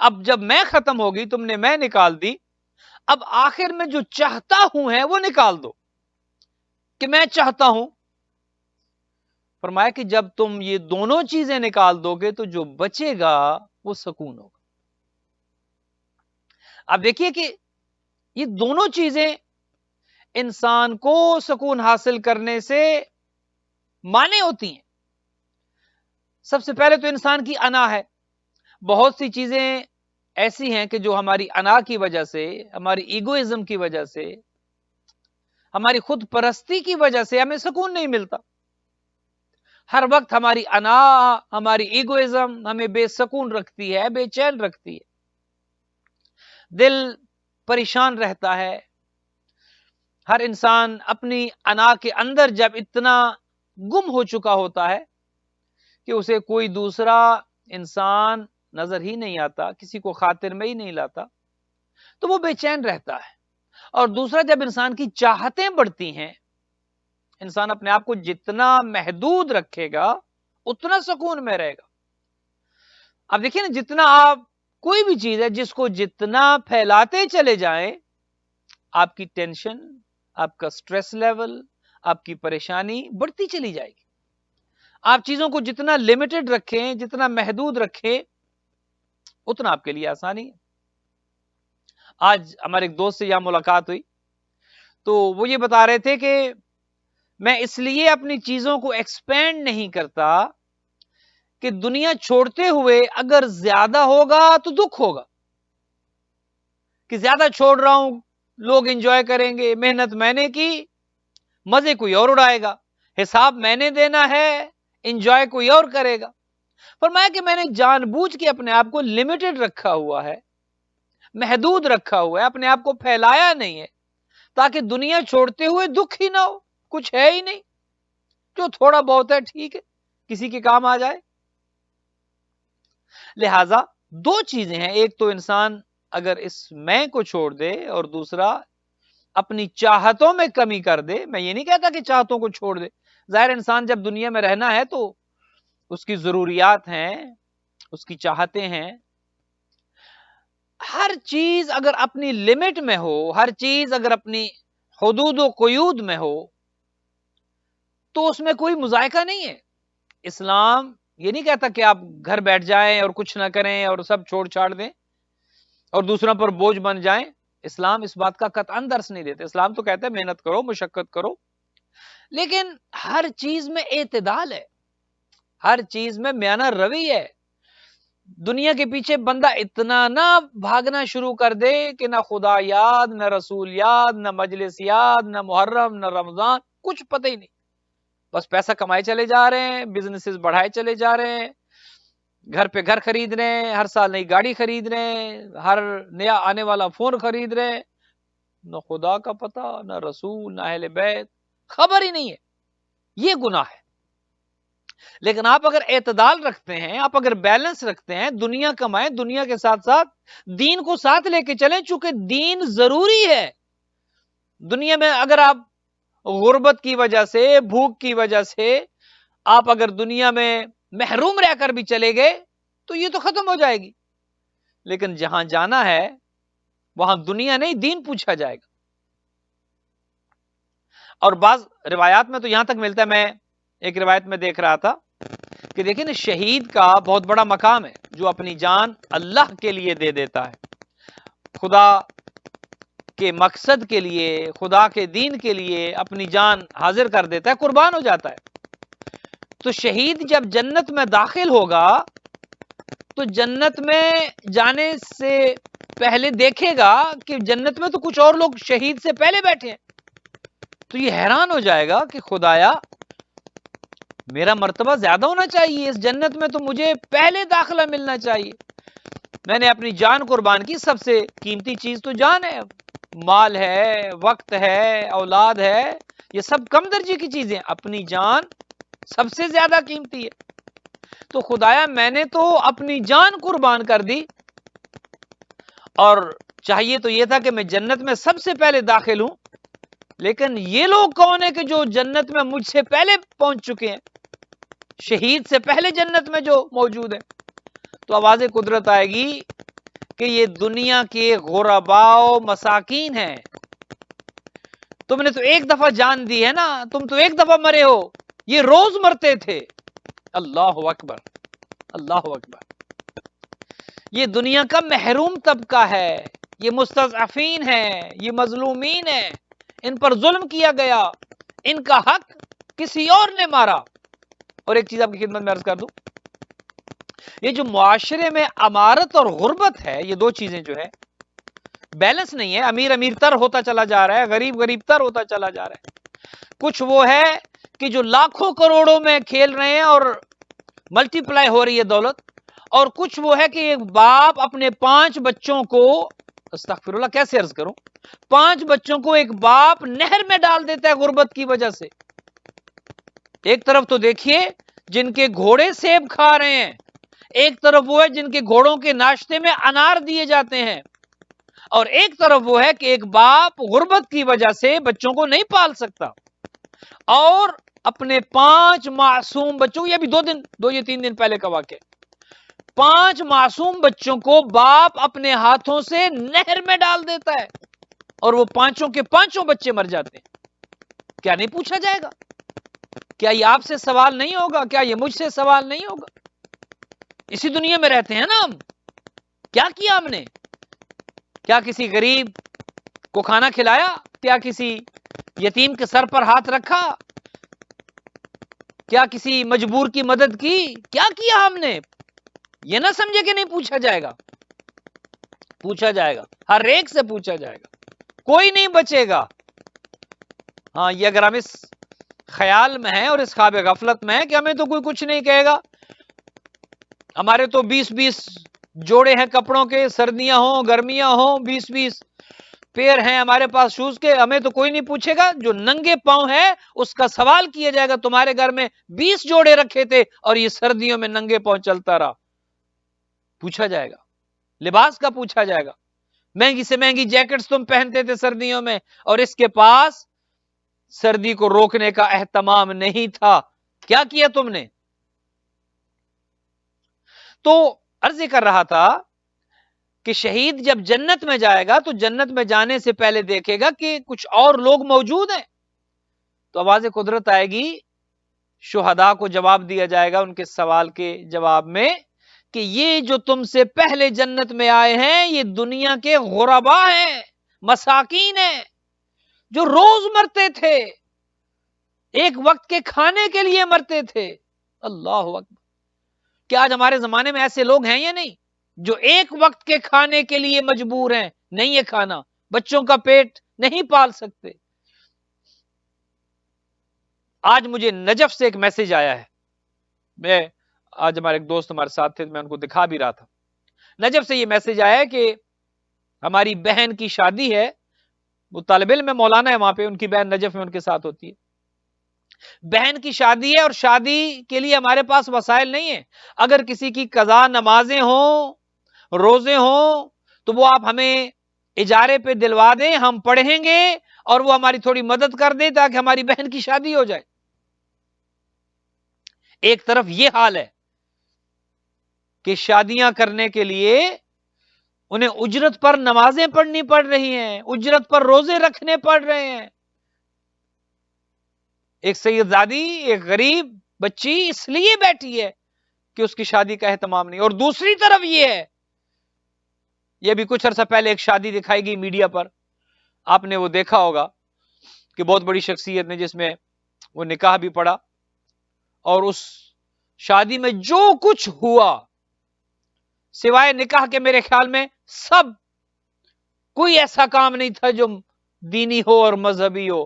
اب جب میں ختم ہوگی، تم نے میں نکال دی، اب آخر میں جو چاہتا ہوں ہے وہ نکال دو کہ میں چاہتا ہوں۔ فرمایا کہ جب تم یہ دونوں چیزیں نکال دو گے تو جو بچے گا وہ سکون ہوگا۔ اب دیکھیے کہ یہ دونوں چیزیں انسان کو سکون حاصل کرنے سے مانع ہوتی ہیں۔ سب سے پہلے تو انسان کی انا ہے۔ بہت سی چیزیں ایسی ہیں کہ جو ہماری انا کی وجہ سے، ہماری ایگوئزم کی وجہ سے، ہماری خود پرستی کی وجہ سے ہمیں سکون نہیں ملتا۔ ہر وقت ہماری انا، ہماری ایگوئزم ہمیں بے سکون رکھتی ہے، بے چین رکھتی ہے، دل پریشان رہتا ہے۔ ہر انسان اپنی انا کے اندر جب اتنا گم ہو چکا ہوتا ہے کہ اسے کوئی دوسرا انسان نظر ہی نہیں آتا، کسی کو خاطر میں ہی نہیں لاتا، تو وہ بے چین رہتا ہے۔ اور دوسرا، جب انسان کی چاہتیں بڑھتی ہیں، انسان اپنے آپ کو جتنا محدود رکھے گا اتنا سکون میں رہے گا۔ اب دیکھیں نا، جتنا آپ کوئی بھی چیز ہے جس کو جتنا پھیلاتے چلے جائیں، آپ کی ٹینشن، آپ کا سٹریس لیول، آپ کی پریشانی بڑھتی چلی جائے گی۔ آپ چیزوں کو جتنا لمیٹڈ رکھیں، جتنا محدود رکھیں، اتنا آپ کے لیے آسانی ہے۔ آج ہمارے ایک دوست سے یہاں ملاقات ہوئی تو وہ یہ بتا رہے تھے کہ میں اس لیے اپنی چیزوں کو ایکسپینڈ نہیں کرتا کہ دنیا چھوڑتے ہوئے اگر زیادہ ہوگا تو دکھ ہوگا، کہ زیادہ چھوڑ رہا ہوں، لوگ انجوائے کریں گے، محنت میں نے کی، مزے کوئی اور اڑائے گا، حساب میں نے دینا ہے، انجوائے کوئی اور کرے گا۔ فرمایا کہ میں نے جان بوجھ کے اپنے آپ کو لمیٹڈ رکھا ہوا ہے، محدود رکھا ہوا ہے، اپنے آپ کو پھیلایا نہیں ہے، تاکہ دنیا چھوڑتے ہوئے دکھ ہی نہ ہو، کچھ ہے ہی نہیں، جو تھوڑا بہت ہے ٹھیک ہے، کسی کے کام آ جائے۔ لہذا دو چیزیں ہیں، ایک تو انسان اگر اس میں کو چھوڑ دے، اور دوسرا اپنی چاہتوں میں کمی کر دے۔ میں یہ نہیں کہتا کہ چاہتوں کو چھوڑ دے، ظاہر انسان جب دنیا میں رہنا ہے تو اس کی ضروریات ہیں، اس کی چاہتیں ہیں۔ ہر چیز اگر اپنی لمٹ میں ہو، ہر چیز اگر اپنی حدود و قیود میں ہو تو اس میں کوئی مذائقہ نہیں ہے۔ اسلام یہ نہیں کہتا کہ آپ گھر بیٹھ جائیں اور کچھ نہ کریں اور سب چھوڑ چھاڑ دیں اور دوسروں پر بوجھ بن جائیں۔ اسلام اس بات کا قطعاً درس نہیں دیتے۔ اسلام تو کہتا ہے محنت کرو، مشقت کرو، لیکن ہر چیز میں اعتدال ہے، ہر چیز میں میانہ روی ہے۔ دنیا کے پیچھے بندہ اتنا نہ بھاگنا شروع کر دے کہ نہ خدا یاد، نہ رسول یاد، نہ مجلس یاد، نہ محرم، نہ رمضان، کچھ پتہ ہی نہیں، بس پیسہ کمائے چلے جا رہے ہیں، بزنسز بڑھائے چلے جا رہے ہیں، گھر پہ گھر خرید رہے ہیں، ہر سال نئی گاڑی خرید رہے ہیں، ہر نیا آنے والا فون خرید رہے ہیں، نہ خدا کا پتہ، نہ رسول، نہ اہل بیت، خبر ہی نہیں ہے۔ یہ گناہ ہے۔ لیکن آپ اگر اعتدال رکھتے ہیں، آپ اگر بیلنس رکھتے ہیں، دنیا کمائیں، دنیا کے ساتھ ساتھ دین کو ساتھ لے کے چلیں، چونکہ دین ضروری ہے۔ دنیا میں اگر آپ غربت کی وجہ سے، بھوک کی وجہ سے آپ اگر دنیا میں محروم رہ کر بھی چلے گئے تو یہ تو ختم ہو جائے گی، لیکن جہاں جانا ہے وہاں دنیا نہیں، دین پوچھا جائے گا۔ اور بعض روایات میں تو یہاں تک ملتا ہے، میں ایک روایت میں دیکھ رہا تھا کہ دیکھیں نا، شہید کا بہت بڑا مقام ہے جو اپنی جان اللہ کے لیے دے دیتا ہے، خدا کے مقصد کے لیے، خدا کے دین کے لیے اپنی جان حاضر کر دیتا ہے، قربان ہو جاتا ہے۔ تو شہید جب جنت میں داخل ہوگا تو جنت میں جانے سے پہلے دیکھے گا کہ جنت میں تو کچھ اور لوگ شہید سے پہلے بیٹھے ہیں، تو یہ حیران ہو جائے گا کہ خدایا میرا مرتبہ زیادہ ہونا چاہیے، اس جنت میں تو مجھے پہلے داخلہ ملنا چاہیے، میں نے اپنی جان قربان کی۔ سب سے قیمتی چیز تو جان ہے، مال ہے، وقت ہے، اولاد ہے، یہ سب کم درجے کی چیزیں، اپنی جان سب سے زیادہ قیمتی ہے۔ تو خدایا میں نے تو اپنی جان قربان کر دی، اور چاہیے تو یہ تھا کہ میں جنت میں سب سے پہلے داخل ہوں، لیکن یہ لوگ کون ہیں کہ جو جنت میں مجھ سے پہلے پہنچ چکے ہیں، شہید سے پہلے جنت میں جو موجود ہے؟ تو آواز قدرت آئے گی کہ یہ دنیا کے غرباء مساکین ہیں. تم نے تو ایک دفعہ جان دی ہے نا, تم تو ایک دفعہ مرے ہو, یہ روز مرتے تھے. اللہ اکبر, اللہ اکبر. یہ دنیا کا محروم طبقہ ہے, یہ مستضعفین ہیں, یہ مظلومین ہیں, ان پر ظلم کیا گیا, ان کا حق کسی اور نے مارا. اور ایک چیز آپ کی خدمت میں عرض کر دوں, یہ جو معاشرے میں امارت اور غربت ہے, یہ دو چیزیں جو ہے بیلنس نہیں ہے. امیر امیر تر ہوتا چلا جا رہا ہے, غریب غریب تر ہوتا چلا جا رہا ہے. کچھ وہ ہے کہ جو لاکھوں کروڑوں میں کھیل رہے ہیں اور ملٹی پلائی ہو رہی ہے دولت, اور کچھ وہ ہے کہ ایک باپ اپنے 5 بچوں کو, استغفر اللہ کیسے عرض کروں, 5 بچوں کو ایک باپ نہر میں ڈال دیتا ہے غربت کی وجہ سے. ایک طرف تو دیکھیے جن کے گھوڑے سیب کھا رہے ہیں, ایک طرف وہ ہے جن کے گھوڑوں کے ناشتے میں انار دیے جاتے ہیں, اور ایک طرف وہ ہے کہ ایک باپ غربت کی وجہ سے بچوں کو نہیں پال سکتا, اور اپنے 5 معصوم بچوں, یہ بھی 2 یا 3 دن پہلے کا واقعہ, 5 معصوم بچوں کو باپ اپنے ہاتھوں سے نہر میں ڈال دیتا ہے, اور وہ 5 کے 5 بچے مر جاتے ہیں. کیا نہیں پوچھا جائے گا؟ کیا یہ آپ سے سوال نہیں ہوگا؟ کیا یہ مجھ سے سوال نہیں ہوگا؟ اسی دنیا میں رہتے ہیں نا ہم. کیا کیا ہم نے؟ کیا کسی غریب کو کھانا کھلایا؟ کیا کسی یتیم کے سر پر ہاتھ رکھا؟ کیا کسی مجبور کی مدد کی؟ کیا کیا ہم نے؟ یہ نہ سمجھے کہ نہیں پوچھا جائے گا. پوچھا جائے گا, ہر ایک سے پوچھا جائے گا, کوئی نہیں بچے گا. ہاں, یہ اگر ہم اس خیال میں ہیں اور اس خواب غفلت میں ہیں کہ ہمیں تو کوئی کچھ نہیں کہے گا, ہمارے تو 20 جوڑے ہیں کپڑوں کے, سردیاں ہوں گرمیاں ہوں, 20 پیر ہیں ہمارے پاس شوز کے, ہمیں تو کوئی نہیں پوچھے گا. جو ننگے پاؤں ہے اس کا سوال کیا جائے گا, تمہارے گھر میں 20 جوڑے رکھے تھے اور یہ سردیوں میں ننگے پاؤں چلتا رہا. پوچھا جائے گا. لباس کا پوچھا جائے گا, مہنگی سے مہنگی جیکٹس تم پہنتے تھے سردیوں میں, اور اس کے پاس سردی کو روکنے کا اہتمام نہیں تھا, کیا کیا تم نے؟ تو عرض کر رہا تھا کہ شہید جب جنت میں جائے گا تو جنت میں جانے سے پہلے دیکھے گا کہ کچھ اور لوگ موجود ہیں, تو آواز قدرت آئے گی, شہداء کو جواب دیا جائے گا ان کے سوال کے جواب میں کہ یہ جو تم سے پہلے جنت میں آئے ہیں یہ دنیا کے غرباء ہیں, مساکین ہیں, جو روز مرتے تھے, ایک وقت کے کھانے کے لیے مرتے تھے. اللہ اکبر. کیا آج ہمارے زمانے میں ایسے لوگ ہیں یا نہیں جو ایک وقت کے کھانے کے لیے مجبور ہیں, نہیں ہے کھانا, بچوں کا پیٹ نہیں پال سکتے. آج مجھے نجف سے ایک میسج آیا ہے, میں آج ہمارے ایک دوست ہمارے ساتھ تھے, میں ان کو دکھا بھی رہا تھا. نجف سے یہ میسج آیا ہے کہ ہماری بہن کی شادی ہے, وہ طالب علم میں مولانا ہے وہاں پہ, ان کی بہن نجف میں ان کے ساتھ ہوتی ہے. بہن کی شادی ہے اور شادی کے لیے ہمارے پاس وسائل نہیں ہیں. اگر کسی کی قضا نمازیں ہوں, روزے ہوں, تو وہ آپ ہمیں اجارے پہ دلوا دیں, ہم پڑھیں گے اور وہ ہماری تھوڑی مدد کر دیں تاکہ ہماری بہن کی شادی ہو جائے. ایک طرف یہ حال ہے کہ شادیاں کرنے کے لیے انہیں اجرت پر نمازیں پڑھنی پڑ رہی ہیں, اجرت پر روزے رکھنے پڑ رہے ہیں. ایک سیدزادی, ایک غریب بچی اس لیے بیٹھی ہے کہ اس کی شادی کا اہتمام نہیں. اور دوسری طرف یہ ہے, یہ بھی کچھ عرصہ پہلے ایک شادی دکھائی گئی میڈیا پر, آپ نے وہ دیکھا ہوگا کہ بہت بڑی شخصیت نے جس میں وہ نکاح بھی پڑا, اور اس شادی میں جو کچھ ہوا سوائے نکاح کے میرے خیال میں سب, کوئی ایسا کام نہیں تھا جو دینی ہو اور مذہبی ہو.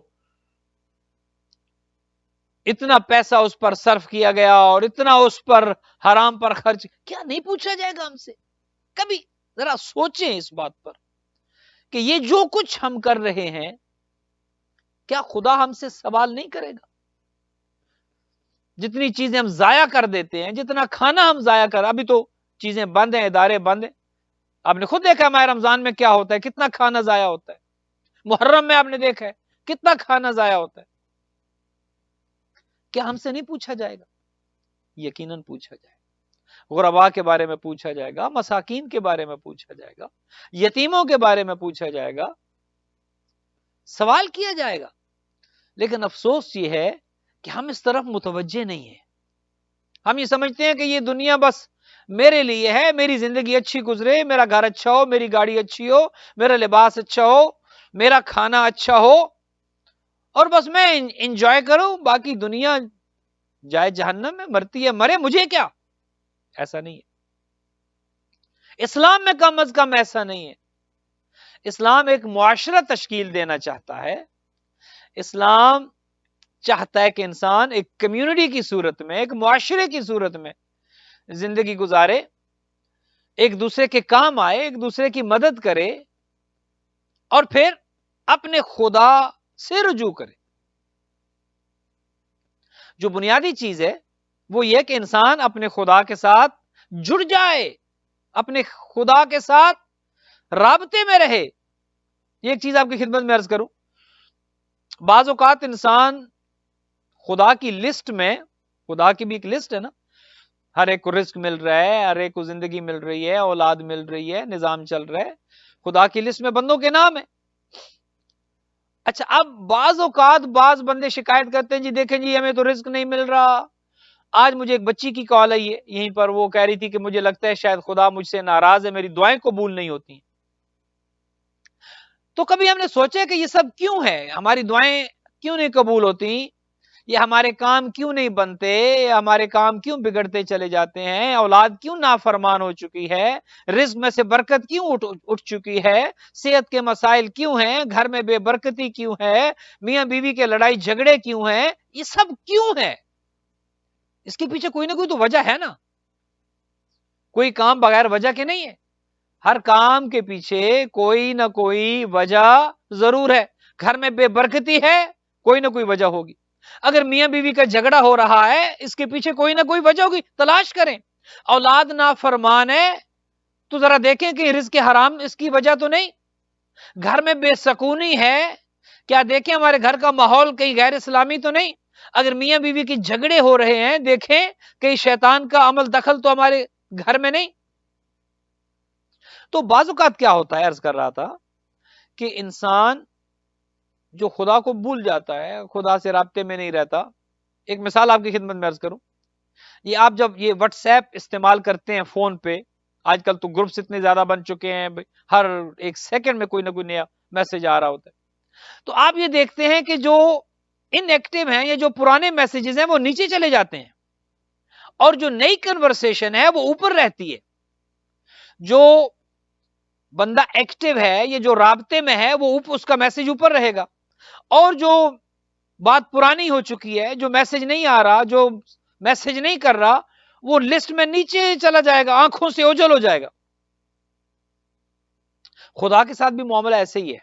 اتنا پیسہ اس پر صرف کیا گیا اور اتنا اس پر حرام پر خرچ, کیا نہیں پوچھا جائے گا ہم سے؟ کبھی ذرا سوچیں اس بات پر کہ یہ جو کچھ ہم کر رہے ہیں کیا خدا ہم سے سوال نہیں کرے گا؟ جتنی چیزیں ہم ضائع کر دیتے ہیں, جتنا کھانا ہم ضائع کر, ابھی تو چیزیں بند ہیں, ادارے بند ہیں, آپ نے خود دیکھا ماہ رمضان میں کیا ہوتا ہے, کتنا کھانا ضائع ہوتا ہے. محرم میں آپ نے دیکھا ہے کتنا کھانا ضائع ہوتا ہے. کیا ہم سے نہیں پوچھا جائے گا؟ یقیناً پوچھا جائے گا. غربا کے بارے میں پوچھا جائے گا، مساکین کے بارے میں پوچھا جائے گا، یتیموں کے بارے میں پوچھا جائے گا، سوال کیا جائے گا. لیکن افسوس یہ ہے کہ ہم اس طرف متوجہ نہیں ہیں. ہم یہ سمجھتے ہیں کہ یہ دنیا بس میرے لیے ہے، میری زندگی اچھی گزرے، میرا گھر اچھا ہو، میری گاڑی اچھی ہو، میرا لباس اچھا ہو، میرا کھانا اچھا ہو، اور بس میں انجوائے کروں، باقی دنیا جائے جہنم میں، مرتی ہے مرے، مجھے کیا. ایسا نہیں ہے. اسلام میں کم از کم ایسا نہیں ہے. اسلام ایک معاشرہ تشکیل دینا چاہتا ہے. اسلام چاہتا ہے کہ انسان ایک کمیونٹی کی صورت میں، ایک معاشرے کی صورت میں زندگی گزارے، ایک دوسرے کے کام آئے، ایک دوسرے کی مدد کرے، اور پھر اپنے خدا سے رجوع کرے. جو بنیادی چیز ہے وہ یہ کہ انسان اپنے خدا کے ساتھ جڑ جائے، اپنے خدا کے ساتھ رابطے میں رہے. یہ ایک چیز آپ کی خدمت میں عرض کروں، بعض اوقات انسان خدا کی لسٹ میں، خدا کی بھی ایک لسٹ ہے نا، ہر ایک کو رزق مل رہا ہے، ہر ایک کو زندگی مل رہی ہے، اولاد مل رہی ہے، نظام چل رہا ہے، خدا کی لسٹ میں بندوں کے نام ہے. اچھا، اب بعض اوقات بعض بندے شکایت کرتے ہیں، جی دیکھیں جی ہمیں تو رزق نہیں مل رہا. آج مجھے ایک بچی کی کال آئی ہے یہیں پر، وہ کہہ رہی تھی کہ مجھے لگتا ہے شاید خدا مجھ سے ناراض ہے، میری دعائیں قبول نہیں ہوتی. تو کبھی ہم نے سوچا کہ یہ سب کیوں ہے، ہماری دعائیں کیوں نہیں قبول ہوتی، یہ ہمارے کام کیوں نہیں بنتے، ہمارے کام کیوں بگڑتے چلے جاتے ہیں، اولاد کیوں نافرمان ہو چکی ہے، رزق میں سے برکت کیوں اٹھ چکی ہے، صحت کے مسائل کیوں ہیں، گھر میں بے برکتی کیوں ہے، میاں بیوی کے لڑائی جھگڑے کیوں ہیں، یہ سب کیوں ہے؟ اس کے پیچھے کوئی نہ کوئی تو وجہ ہے نا. کوئی کام بغیر وجہ کے نہیں ہے. ہر کام کے پیچھے کوئی نہ کوئی وجہ ضرور ہے. گھر میں بے برکتی ہے، کوئی نہ کوئی وجہ ہوگی. اگر میاں بیوی کا جھگڑا ہو رہا ہے، اس کے پیچھے کوئی نہ کوئی وجہ ہوگی، تلاش کریں. اولاد نافرمان ہے تو ذرا دیکھیں کہ رزق حرام اس کی وجہ تو نہیں. گھر میں بے سکونی ہے، کیا دیکھیں ہمارے گھر کا ماحول کہیں غیر اسلامی تو نہیں. اگر میاں بیوی کی جھگڑے ہو رہے ہیں، دیکھیں کہیں شیطان کا عمل دخل تو ہمارے گھر میں نہیں. تو بعض اوقات کیا ہوتا ہے، عرض کر رہا تھا کہ انسان جو خدا کو بھول جاتا ہے، خدا سے رابطے میں نہیں رہتا. ایک مثال آپ کی خدمت میں عرض کروں، یہ آپ جب یہ واٹس ایپ استعمال کرتے ہیں فون پہ، آج کل تو گروپس اتنے زیادہ بن چکے ہیں، ہر ایک سیکنڈ میں کوئی نہ کوئی نیا میسج آ رہا ہوتا ہے. تو آپ یہ دیکھتے ہیں کہ جو ان ایکٹیو ہیں یا جو پرانے میسیجز ہیں وہ نیچے چلے جاتے ہیں، اور جو نئی کنورسیشن ہے وہ اوپر رہتی ہے. جو بندہ ایکٹیو ہے، یہ جو رابطے میں ہے، وہ اس کا میسج اوپر رہے گا، اور جو بات پرانی ہو چکی ہے، جو میسج نہیں آ رہا، جو میسج نہیں کر رہا، وہ لسٹ میں نیچے چلا جائے گا، آنکھوں سے اوجھل ہو جائے گا. خدا کے ساتھ بھی معاملہ ایسے ہی ہے.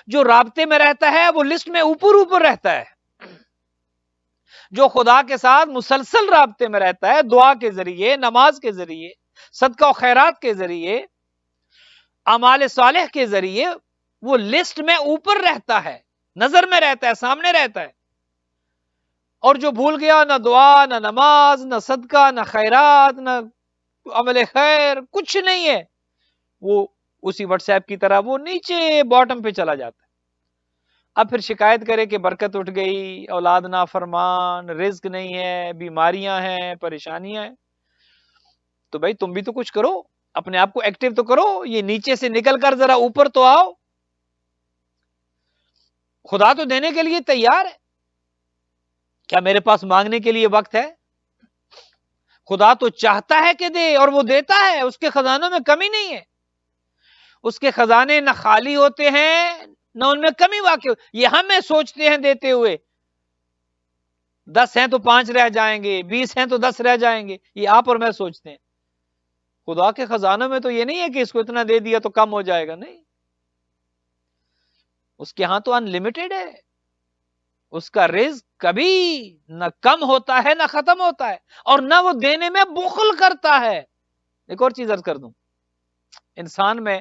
جو رابطے میں رہتا ہے وہ لسٹ میں اوپر رہتا ہے. جو خدا کے ساتھ مسلسل رابطے میں رہتا ہے، دعا کے ذریعے، نماز کے ذریعے، صدقہ و خیرات کے ذریعے، اعمال صالح کے ذریعے، وہ لسٹ میں اوپر رہتا ہے، نظر میں رہتا ہے، سامنے رہتا ہے. اور جو بھول گیا، نہ دعا، نہ نماز، نہ صدقہ، نہ خیرات، نہ عمل خیر، کچھ نہیں ہے، وہ اسی واٹس ایپ کی طرح وہ نیچے باٹم پہ چلا جاتا ہے. اب پھر شکایت کرے کہ برکت اٹھ گئی، اولاد نافرمان، رزق نہیں ہے، بیماریاں ہیں، پریشانیاں ہیں. تو بھائی تم بھی تو کچھ کرو، اپنے آپ کو ایکٹیو تو کرو، یہ نیچے سے نکل کر ذرا اوپر تو آؤ. خدا تو دینے کے لیے تیار ہے. کیا میرے پاس مانگنے کے لیے وقت ہے؟ خدا تو چاہتا ہے کہ دے، اور وہ دیتا ہے. اس کے خزانوں میں کمی نہیں ہے. اس کے خزانے نہ خالی ہوتے ہیں، نہ ان میں کمی واقع. یہ ہمیں سوچتے ہیں دیتے ہوئے 10 ہیں تو 5 رہ جائیں گے، 20 ہیں تو 10 رہ جائیں گے. یہ آپ اور میں سوچتے ہیں. خدا کے خزانوں میں تو یہ نہیں ہے کہ اس کو اتنا دے دیا تو کم ہو جائے گا. نہیں، اس کے ہاں تو ان لمیٹڈ ہے. اس کا رزق کبھی نہ کم ہوتا ہے، نہ ختم ہوتا ہے، اور نہ وہ دینے میں بخل کرتا ہے. ایک اور چیز عرض کر دوں، انسان میں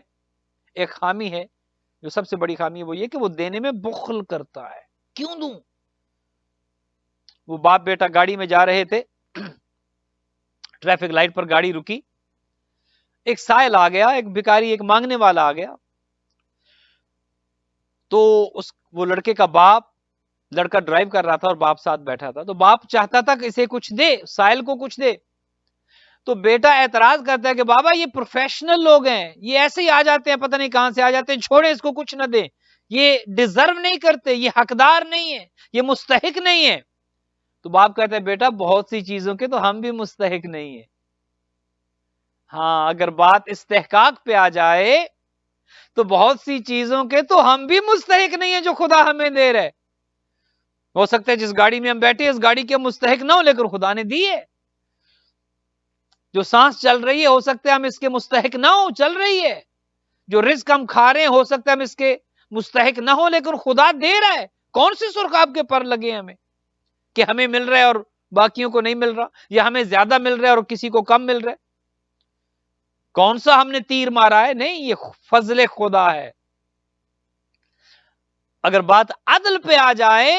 ایک خامی ہے، جو سب سے بڑی خامی ہے، وہ یہ کہ وہ دینے میں بخل کرتا ہے. کیوں دوں؟ وہ باپ بیٹا گاڑی میں جا رہے تھے، ٹریفک لائٹ پر گاڑی رکی، ایک سائل آ گیا، ایک بھکاری، ایک مانگنے والا آ گیا، تو وہ لڑکے کا باپ، لڑکا ڈرائیو کر رہا تھا اور باپ ساتھ بیٹھا تھا، تو باپ چاہتا تھا کہ اسے کچھ دے، سائل کو کچھ دے، تو بیٹا اعتراض کرتا ہے کہ بابا یہ پروفیشنل لوگ ہیں، یہ ایسے ہی آ جاتے ہیں، پتہ نہیں کہاں سے آ جاتے ہیں، چھوڑیں اس کو، کچھ نہ دیں، یہ ڈیزرو نہیں کرتے، یہ حقدار نہیں ہے، یہ مستحق نہیں ہے۔ تو باپ کہتا ہے بیٹا بہت سی چیزوں کے تو ہم بھی مستحق نہیں ہیں۔ ہاں، اگر بات استحقاق پہ آ جائے تو بہت سی چیزوں کے تو ہم بھی مستحق نہیں ہیں جو خدا ہمیں دے رہے۔ ہو سکتا ہے جس گاڑی میں ہم بیٹھے اس گاڑی کے مستحق نہ ہو، لیکن خدا نے دی ہے۔ جو سانس چل رہی ہے ہو سکتا ہے ہم اس کے مستحق نہ ہو، چل رہی ہے۔ جو رزق ہم کھا رہے ہیں ہو سکتا ہے ہم اس کے مستحق نہ ہو، لیکن خدا دے رہا ہے۔ کون سے سرخاب کے پر لگے ہمیں کہ ہمیں مل رہا ہے اور باقیوں کو نہیں مل رہا، یا ہمیں زیادہ مل رہا ہے اور کسی کو کم مل رہا ہے؟ کون سا ہم نے تیر مارا ہے؟ نہیں، یہ فضل خدا ہے۔ اگر بات عدل پہ آ جائے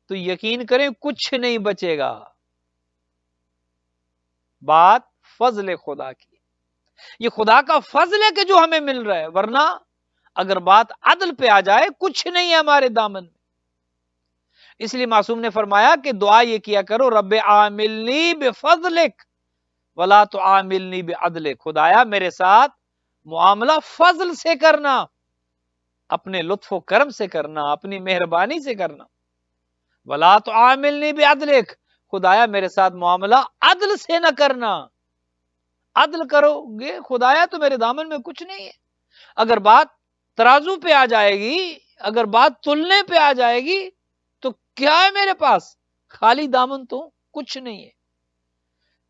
تو یقین کریں کچھ نہیں بچے گا۔ بات فضل خدا کی، یہ خدا کا فضل ہے کہ جو ہمیں مل رہا ہے، ورنہ اگر بات عدل پہ آ جائے کچھ نہیں ہے ہمارے دامن میں۔ اس لیے معصوم نے فرمایا کہ دعا یہ کیا کرو، رب عاملنی بفضلک ولا تعاملنی بعدلک، خدایا میرے ساتھ معاملہ فضل سے کرنا، اپنے لطف و کرم سے کرنا، اپنی مہربانی سے کرنا۔ ولا تعاملنی بعدلک، خدایا میرے ساتھ معاملہ عدل سے نہ کرنا۔ عدل کرو گے خدایا تو میرے دامن میں کچھ نہیں ہے۔ اگر بات ترازو پہ آ جائے گی، اگر بات تلنے پہ آ جائے گی تو کیا ہے میرے پاس؟ خالی دامن تو کچھ نہیں ہے۔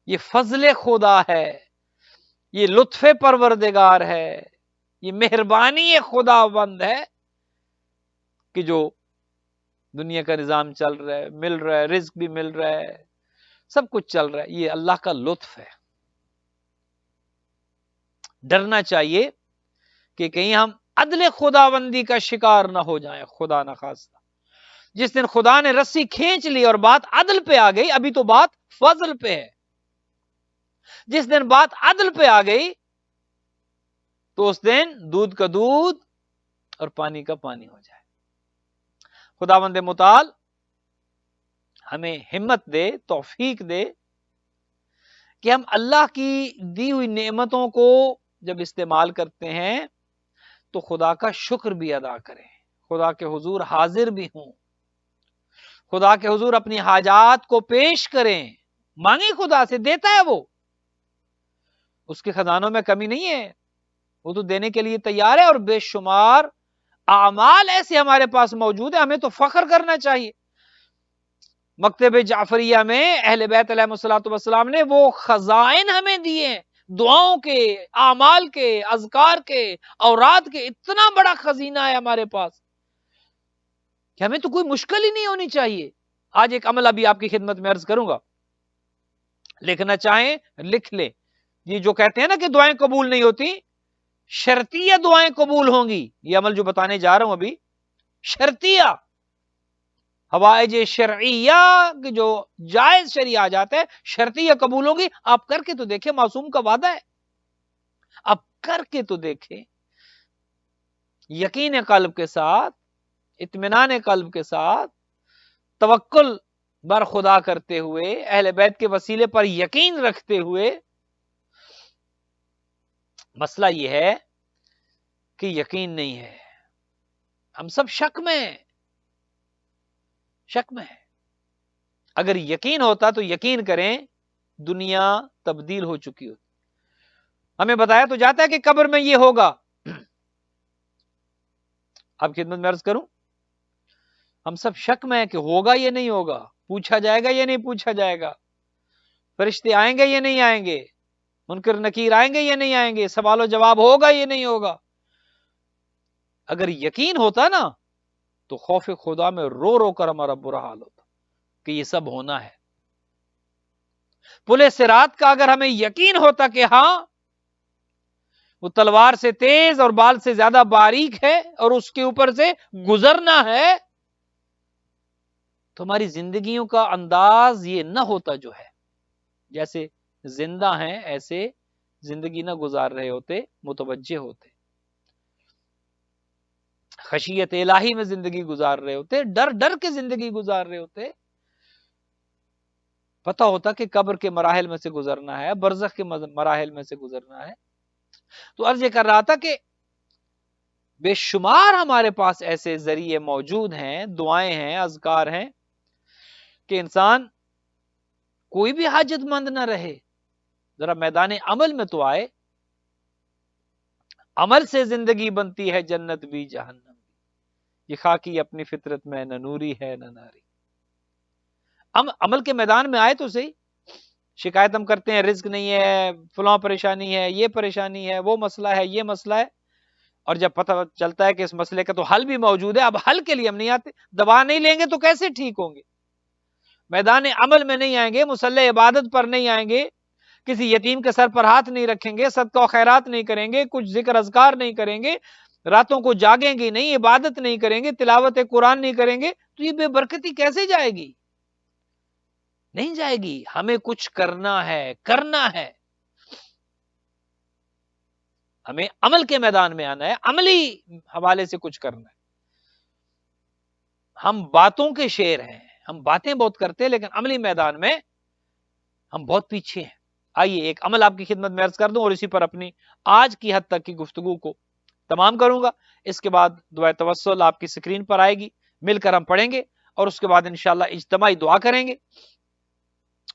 یہ فضل خدا ہے، یہ لطف پروردگار ہے، یہ مہربانی خدا بند ہے کہ جو دنیا کا نظام چل رہا ہے، مل رہا ہے، رزق بھی مل رہا ہے، سب کچھ چل رہا ہے، یہ اللہ کا لطف ہے۔ ڈرنا چاہیے کہ کہیں ہم عدل خداوندی کا شکار نہ ہو جائیں، خدا نہ خواستہ۔ جس دن خدا نے رسی کھینچ لی اور بات عدل پہ آ گئی، ابھی تو بات فضل پہ ہے، جس دن بات عدل پہ آ گئی تو اس دن دودھ کا دودھ اور پانی کا پانی ہو جائے۔ خداوند متعال ہمیں ہمت دے، توفیق دے کہ ہم اللہ کی دی ہوئی نعمتوں کو جب استعمال کرتے ہیں تو خدا کا شکر بھی ادا کریں، خدا کے حضور حاضر بھی ہوں، خدا کے حضور اپنی حاجات کو پیش کریں، مانگیں، خدا سے دیتا ہے وہ، اس کے خزانوں میں کمی نہیں ہے، وہ تو دینے کے لیے تیار ہے، اور بے شمار اعمال ایسے ہمارے پاس موجود ہیں، ہمیں تو فخر کرنا چاہیے۔ مکتب جعفریہ میں اہل بیت علیہ الصلوۃ والسلام نے وہ خزائن ہمیں دیے ہیں، دعاؤں کے، اعمال کے، اذکار کے، اوراد کے، اتنا بڑا خزینہ ہے ہمارے پاس کہ ہمیں تو کوئی مشکل ہی نہیں ہونی چاہیے۔ آج ایک عمل ابھی آپ کی خدمت میں عرض کروں گا، لکھنا چاہیں لکھ لیں۔ یہ جو کہتے ہیں نا کہ دعائیں قبول نہیں ہوتی، شرطیہ دعائیں قبول ہوں گی، یہ عمل جو بتانے جا رہا ہوں ابھی، شرطیہ حوائج شرعیہ کہ جو جائز شرعی آ جاتا ہے، شرطیہ قبول ہوگی۔ آپ کر کے تو دیکھیں، معصوم کا وعدہ ہے، آپ کر کے تو دیکھیں، یقین قلب کے ساتھ، اطمینان قلب کے ساتھ، توکل بر خدا کرتے ہوئے، اہل بیت کے وسیلے پر یقین رکھتے ہوئے۔ مسئلہ یہ ہے کہ یقین نہیں ہے، ہم سب شک میں ہیں، شک میں ہے۔ اگر یقین ہوتا تو یقین کریں دنیا تبدیل ہو چکی ہوتی۔ ہمیں بتایا تو جاتا ہے کہ قبر میں یہ ہوگا، آپ خدمت میں عرض کروں، ہم سب شک میں ہیں کہ ہوگا یا نہیں ہوگا، پوچھا جائے گا یا نہیں پوچھا جائے گا، فرشتے آئیں گے یا نہیں آئیں گے، منکر نکیر آئیں گے یا نہیں آئیں گے، سوال و جواب ہوگا یا نہیں ہوگا۔ اگر یقین ہوتا نا تو خوف خدا میں رو رو کر ہمارا برا حال ہوتا کہ یہ سب ہونا ہے۔ پل صراط کا اگر ہمیں یقین ہوتا کہ ہاں وہ تلوار سے تیز اور بال سے زیادہ باریک ہے اور اس کے اوپر سے گزرنا ہے، تو ہماری زندگیوں کا انداز یہ نہ ہوتا جو ہے۔ جیسے زندہ ہیں ایسے زندگی نہ گزار رہے ہوتے، متوجہ ہوتے، خشیت الہی میں زندگی گزار رہے ہوتے، ڈر ڈر کے زندگی گزار رہے ہوتے، پتہ ہوتا کہ قبر کے مراحل میں سے گزرنا ہے، برزخ کے مراحل میں سے گزرنا ہے۔ تو عرض یہ کر رہا تھا کہ بے شمار ہمارے پاس ایسے ذریعے موجود ہیں، دعائیں ہیں، اذکار ہیں کہ انسان کوئی بھی حاجت مند نہ رہے، ذرا میدان عمل میں تو آئے۔ عمل سے زندگی بنتی ہے جنت بھی جہنم بھی، یہ خاکی اپنی فطرت میں نہ نوری ہے نہ ناری۔ عمل کے میدان میں آئے تو صحیح۔ شکایت ہم کرتے ہیں رزق نہیں ہے، فلاں پریشانی ہے، یہ پریشانی ہے، وہ مسئلہ ہے، یہ مسئلہ ہے، اور جب پتہ چلتا ہے کہ اس مسئلے کا تو حل بھی موجود ہے، اب حل کے لیے ہم نہیں آتے، دوا نہیں لیں گے تو کیسے ٹھیک ہوں گے؟ میدان عمل میں نہیں آئیں گے، مصلی عبادت پر نہیں آئیں گے، کسی یتیم کے سر پر ہاتھ نہیں رکھیں گے، صدقہ و خیرات نہیں کریں گے، کچھ ذکر اذکار نہیں کریں گے، راتوں کو جاگیں گے نہیں، عبادت نہیں کریں گے، تلاوت قرآن نہیں کریں گے، تو یہ بے برکتی کیسے جائے گی؟ نہیں جائے گی۔ ہمیں کچھ کرنا ہے، کرنا ہے، ہمیں عمل کے میدان میں آنا ہے، عملی حوالے سے کچھ کرنا ہے۔ ہم باتوں کے شیر ہیں، ہم باتیں بہت کرتے ہیں لیکن عملی میدان میں ہم بہت پیچھے ہیں۔ آئیے ایک عمل آپ کی خدمت میں عرض کر دوں اور اسی پر اپنی آج کی حد تک کی گفتگو کو تمام کروں گا۔ اس کے بعد دعائے توسل آپ کی سکرین پر آئے گی، مل کر ہم پڑھیں گے اور اس کے بعد انشاءاللہ اجتماعی دعا کریں گے،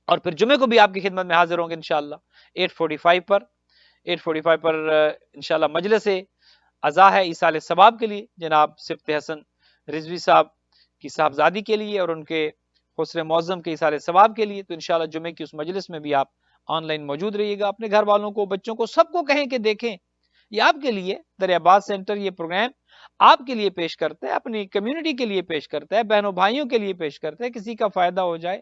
اور پھر جمعے کو بھی آپ کی خدمت میں حاضر ہوں گے انشاءاللہ 8:45 پر انشاءاللہ مجلس عزا ہے ایصال ثواب کے لیے، جناب صفت حسن رضوی صاحب کی صاحبزادی کے لیے اور ان کے خسر معظم کے ایصال ثواب کے لیے۔ تو انشاءاللہ جمعے کی اس مجلس میں بھی آپ آن لائن موجود رہیے گا، اپنے گھر والوں کو، بچوں کو، سب کو کہیں کہ دیکھیں، یہ آپ کے لیے دریا باز سینٹر یہ پروگرام آپ کے لیے پیش کرتا ہے، اپنی کمیونٹی کے لیے پیش کرتا ہے، بہنوں بھائیوں کے لیے پیش کرتا ہے، کسی کا فائدہ ہو جائے،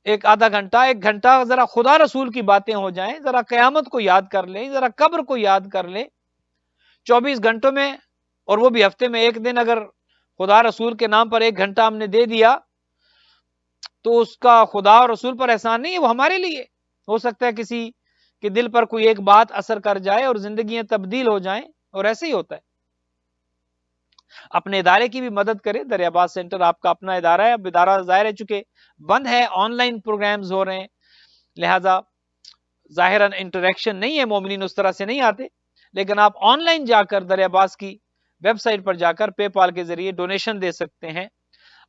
ایک آدھا گھنٹہ، ایک گھنٹہ ذرا خدا رسول کی باتیں ہو جائیں، ذرا قیامت کو یاد کر لیں، ذرا قبر کو یاد کر لیں۔ 24 گھنٹوں میں، اور وہ بھی ہفتے میں ایک دن، اگر خدا رسول کے نام پر 1 گھنٹہ ہم نے دے دیا تو اس کا خدا اور رسول پر احسان نہیں ہے، وہ ہمارے لیے ہو سکتا ہے کسی کے دل پر کوئی ایک بات اثر کر جائے اور زندگیاں تبدیل ہو جائیں، اور ایسے ہی ہوتا ہے۔ اپنے ادارے کی بھی مدد کرے، دریا باز سینٹر آپ کا اپنا ادارہ ہے، اب ادارہ ظاہر ہے چونکہ بند ہے، آن لائن پروگرامز ہو رہے ہیں، لہٰذا ظاہراً انٹریکشن نہیں ہے، مومنین اس طرح سے نہیں آتے، لیکن آپ آن لائن جا کر دریا باز کی ویب سائٹ پر جا کر پے پال کے ذریعے ڈونیشن دے سکتے ہیں،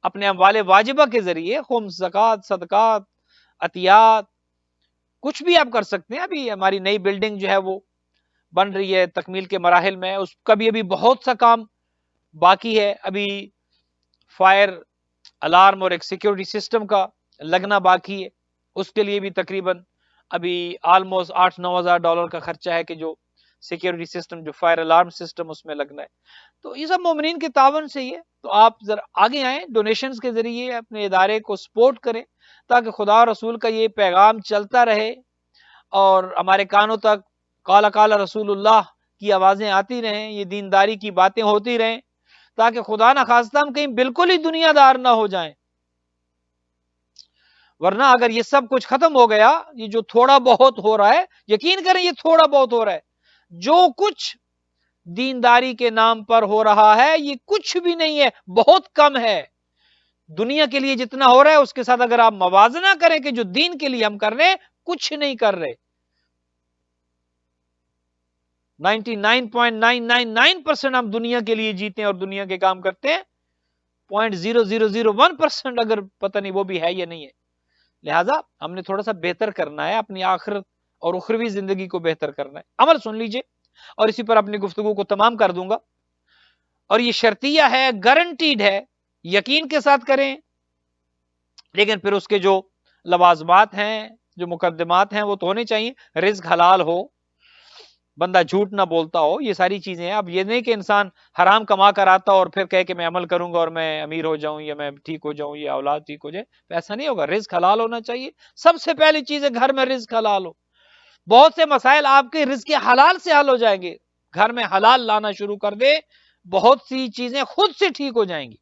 اپنے اموال واجبہ کے ذریعے خمس، زکوٰۃ، صدقات، عطیات، کچھ بھی آپ کر سکتے ہیں۔ ابھی ہماری نئی بلڈنگ جو ہے وہ بن رہی ہے، تکمیل کے مراحل میں، اس کا بھی ابھی بہت سا کام باقی ہے، ابھی فائر الارم اور ایک سیکیورٹی سسٹم کا لگنا باقی ہے، اس کے لیے بھی تقریباً ابھی آلموسٹ $8-9 ہزار کا خرچہ ہے کہ جو سیکیورٹی سسٹم، جو فائر الارم سسٹم اس میں لگنا ہے۔ تو یہ سب مومنین کے تعاون سے ہی ہے، تو آپ ذرا آگے آئیں، ڈونیشنز کے ذریعے اپنے ادارے کو سپورٹ کریں تاکہ خدا رسول کا یہ پیغام چلتا رہے اور ہمارے کانوں تک قال قال رسول اللہ کی آوازیں آتی رہیں، یہ دینداری کی باتیں ہوتی رہیں، تاکہ خدا نہ خواستہ ہم کہیں بالکل ہی دنیا دار نہ ہو جائیں۔ ورنہ اگر یہ سب کچھ ختم ہو گیا، یہ جو تھوڑا بہت ہو رہا ہے، یقین کریں یہ تھوڑا بہت ہو رہا ہے، جو کچھ دینداری کے نام پر ہو رہا ہے یہ کچھ بھی نہیں ہے، بہت کم ہے۔ دنیا کے لیے جتنا ہو رہا ہے اس کے ساتھ اگر آپ موازنہ کریں کہ جو دین کے لیے ہم کر رہے ہیں، کچھ نہیں کر رہے۔ 99.999% ہم دنیا کے لیے جیتے ہیں اور دنیا کے کام کرتے ہیں، 0.0001% اگر پتہ نہیں وہ بھی ہے یا نہیں ہے۔ لہٰذا ہم نے تھوڑا سا بہتر کرنا ہے، اپنی آخرت اور اخروی زندگی کو بہتر کرنا ہے۔ عمل سن لیجئے اور اسی پر اپنی گفتگو کو تمام کر دوں گا، اور یہ شرطیہ ہے، گارنٹیڈ ہے، یقین کے ساتھ کریں، لیکن پھر اس کے جو لوازمات ہیں، جو مقدمات ہیں وہ تو ہونے چاہیے، رزق حلال ہو، بندہ جھوٹ نہ بولتا ہو، یہ ساری چیزیں ہیں۔ اب یہ نہیں کہ انسان حرام کما کر آتا اور پھر کہے کہ میں عمل کروں گا اور میں امیر ہو جاؤں یا میں ٹھیک ہو جاؤں یا اولاد ٹھیک ہو جائے، ایسا نہیں ہوگا۔ رزق حلال ہونا چاہیے، سب سے پہلی چیز ہے گھر میں رزق حلال ہو۔ بہت سے مسائل آپ کے رزق حلال سے حل ہو جائیں گے، گھر میں حلال لانا شروع کر دے، بہت سی چیزیں خود سے ٹھیک ہو جائیں گی۔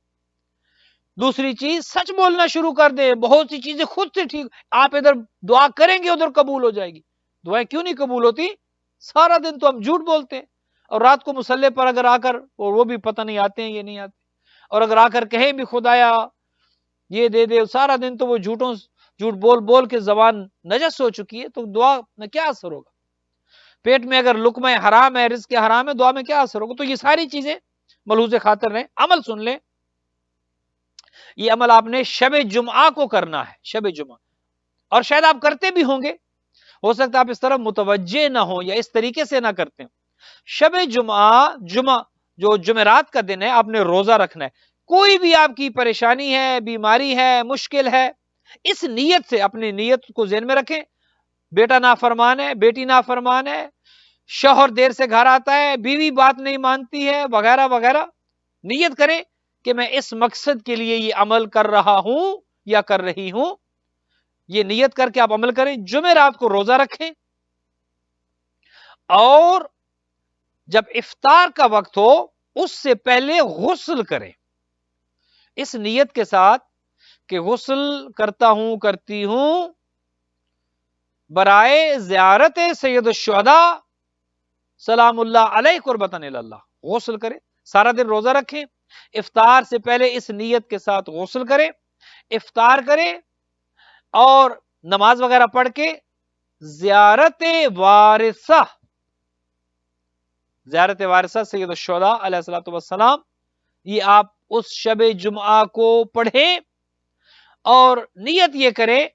دوسری چیز سچ بولنا شروع کر دیں، بہت سی چیزیں خود سے ٹھیک، آپ ادھر دعا کریں گے ادھر قبول ہو جائے گی۔ دعائیں کیوں نہیں قبول ہوتی؟ سارا دن تو ہم جھوٹ بولتے ہیں، اور رات کو مصلی پر اگر آ کر، اور وہ بھی پتہ نہیں آتے ہیں یہ نہیں آتے، اور اگر آ کر کہیں بھی خدایا یہ دے دے، سارا دن تو وہ جھوٹ بول بول کے زبان نجس ہو چکی ہے، تو دعا میں کیا اثر ہوگا؟ پیٹ میں اگر لقمہ حرام ہے، رزق حرام ہے، دعا میں کیا اثر ہوگا؟ تو یہ ساری چیزیں ملحوظ خاطر رہیں۔ عمل سن لیں، یہ عمل آپ نے شب جمعہ کو کرنا ہے، شب جمعہ، اور شاید آپ کرتے بھی ہوں گے، ہو سکتا ہے آپ اس طرح متوجہ نہ ہوں یا اس طریقے سے نہ کرتے ہیں۔ شب جمعہ جو جمعرات کا دن ہے، آپ نے روزہ رکھنا ہے۔ کوئی بھی آپ کی پریشانی ہے، بیماری ہے، مشکل ہے، اس نیت سے اپنی نیت کو ذہن میں رکھیں۔ بیٹا نافرمان ہے، بیٹی نافرمان ہے، شوہر دیر سے گھر آتا ہے، بیوی بات نہیں مانتی ہے، وغیرہ وغیرہ، نیت کریں کہ میں اس مقصد کے لیے یہ عمل کر رہا ہوں یا کر رہی ہوں۔ یہ نیت کر کے آپ عمل کریں۔ جمعرات کو روزہ رکھیں، اور جب افطار کا وقت ہو اس سے پہلے غسل کریں، اس نیت کے ساتھ کہ غسل کرتا ہوں، کرتی ہوں برائے زیارت سید الشہداء سلام اللہ علیہ قربتاً اللہ۔ غسل کریں، سارا دن روزہ رکھیں، افطار سے پہلے اس نیت کے ساتھ غسل کریں، افطار کریں، اور نماز وغیرہ پڑھ کے زیارت وارثہ سید الشہداء علیہ الصلوۃ والسلام، یہ آپ اس شب جمعہ کو پڑھیں، اور نیت یہ کریں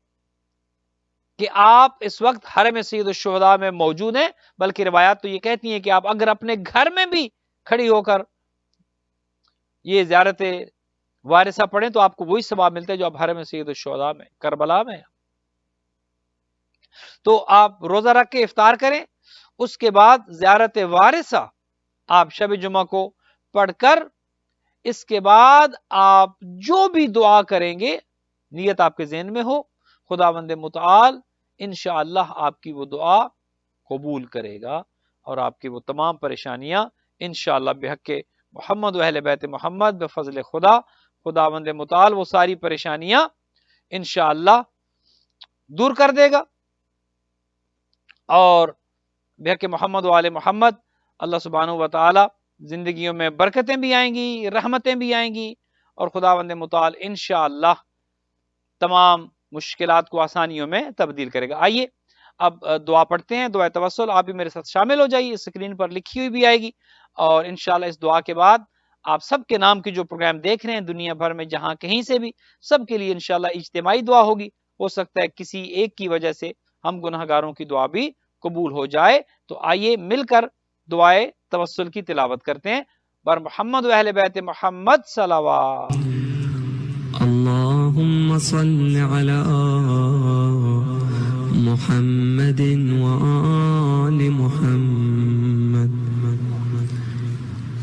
کہ آپ اس وقت حرم سید الشہداء میں موجود ہیں۔ بلکہ روایات تو یہ کہتی ہیں کہ آپ اگر اپنے گھر میں بھی کھڑی ہو کر یہ زیارت وارثہ پڑھیں تو آپ کو وہی ثواب ملتا ہے جو آپ حرم سید الشہداء میں کربلا میں۔ تو آپ روزہ رکھ کے افطار کریں، اس کے بعد زیارت وارثہ آپ شب جمعہ کو پڑھ کر، اس کے بعد آپ جو بھی دعا کریں گے نیت آپ کے ذہن میں ہو، خداوند متعال انشاءاللہ آپ کی وہ دعا قبول کرے گا، اور آپ کی وہ تمام پریشانیاں انشاءاللہ بحق محمد و اہل بیت محمد بفضل خداوند متعال وہ ساری پریشانیاں انشاءاللہ دور کر دے گا، اور بحق محمد و آل محمد اللہ سبحانہ و تعالی زندگیوں میں برکتیں بھی آئیں گی، رحمتیں بھی آئیں گی، اور خداوند متعال انشاءاللہ تمام مشکلات کو آسانیوں میں تبدیل کرے گا۔ آئیے اب دعا پڑھتے ہیں، دعا توسل۔ آپ بھی میرے ساتھ شامل ہو جائیے، اسکرین پر لکھی ہوئی بھی آئے گی، اور انشاءاللہ اس دعا کے بعد آپ سب کے نام کی جو پروگرام دیکھ رہے ہیں دنیا بھر میں جہاں کہیں سے بھی، سب کے لیے انشاءاللہ اجتماعی دعا ہوگی۔ ہو سکتا ہے کسی ایک کی وجہ سے ہم گناہگاروں کی دعا بھی قبول ہو جائے۔ تو آئیے مل کر دعائے توسل کی تلاوت کرتے ہیں۔ بر محمد و اہل بیت محمد صلوات۔ اللهم صل على محمد وآل محمد،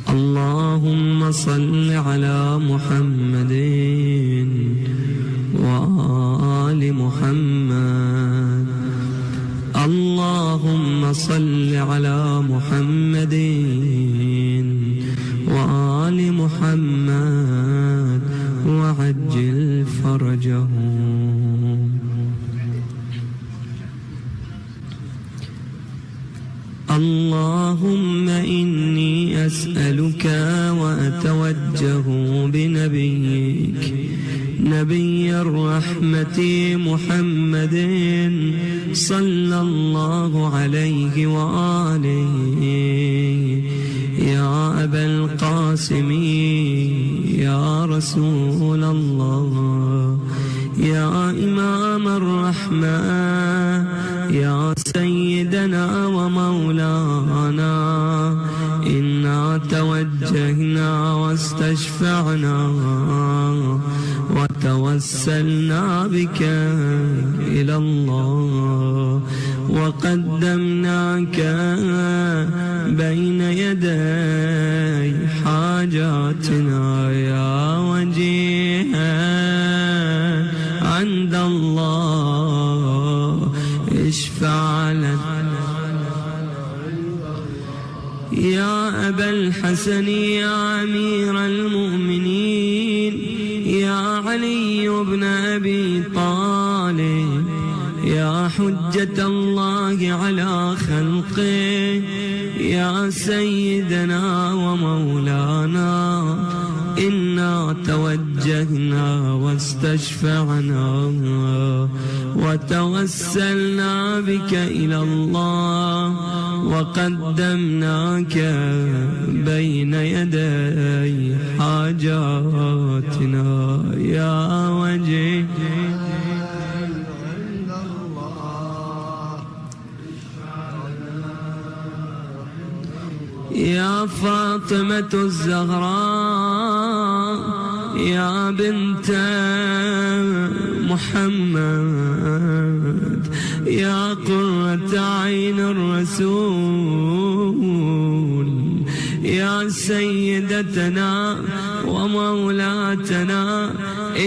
اللهم صل على محمد وآل محمد، اللهم صل على محمد وآل محمد وعجل فرجهم۔ اللهم إني أسألك وأتوجه بنبيك نبي الرحمة محمد صلى الله عليه وآله، يا أبا القاسم يا رسول الله، يا إمام الرحمة، يا سيدنا ومولانا، إنا توجهنا واستشفعنا وتوسلنا بك إلى الله، وقدمناك بين يدي حاجاتنا يا وجيها عند الله، اشفع لنا يا أبا الحسن يا أمير المؤمنين، يا علي بن أبي طالب يا حجة الله على خلقه يا سيدنا ومولانا إنا توجهنا واستشفعنا وتوسلنا بك إلى الله وقدمناك بين يدي حاجاتنا يا وجه يا فاطمة الزهراء يا بنت محمد يا قرة عين الرسول يا سيدتنا ومولاتنا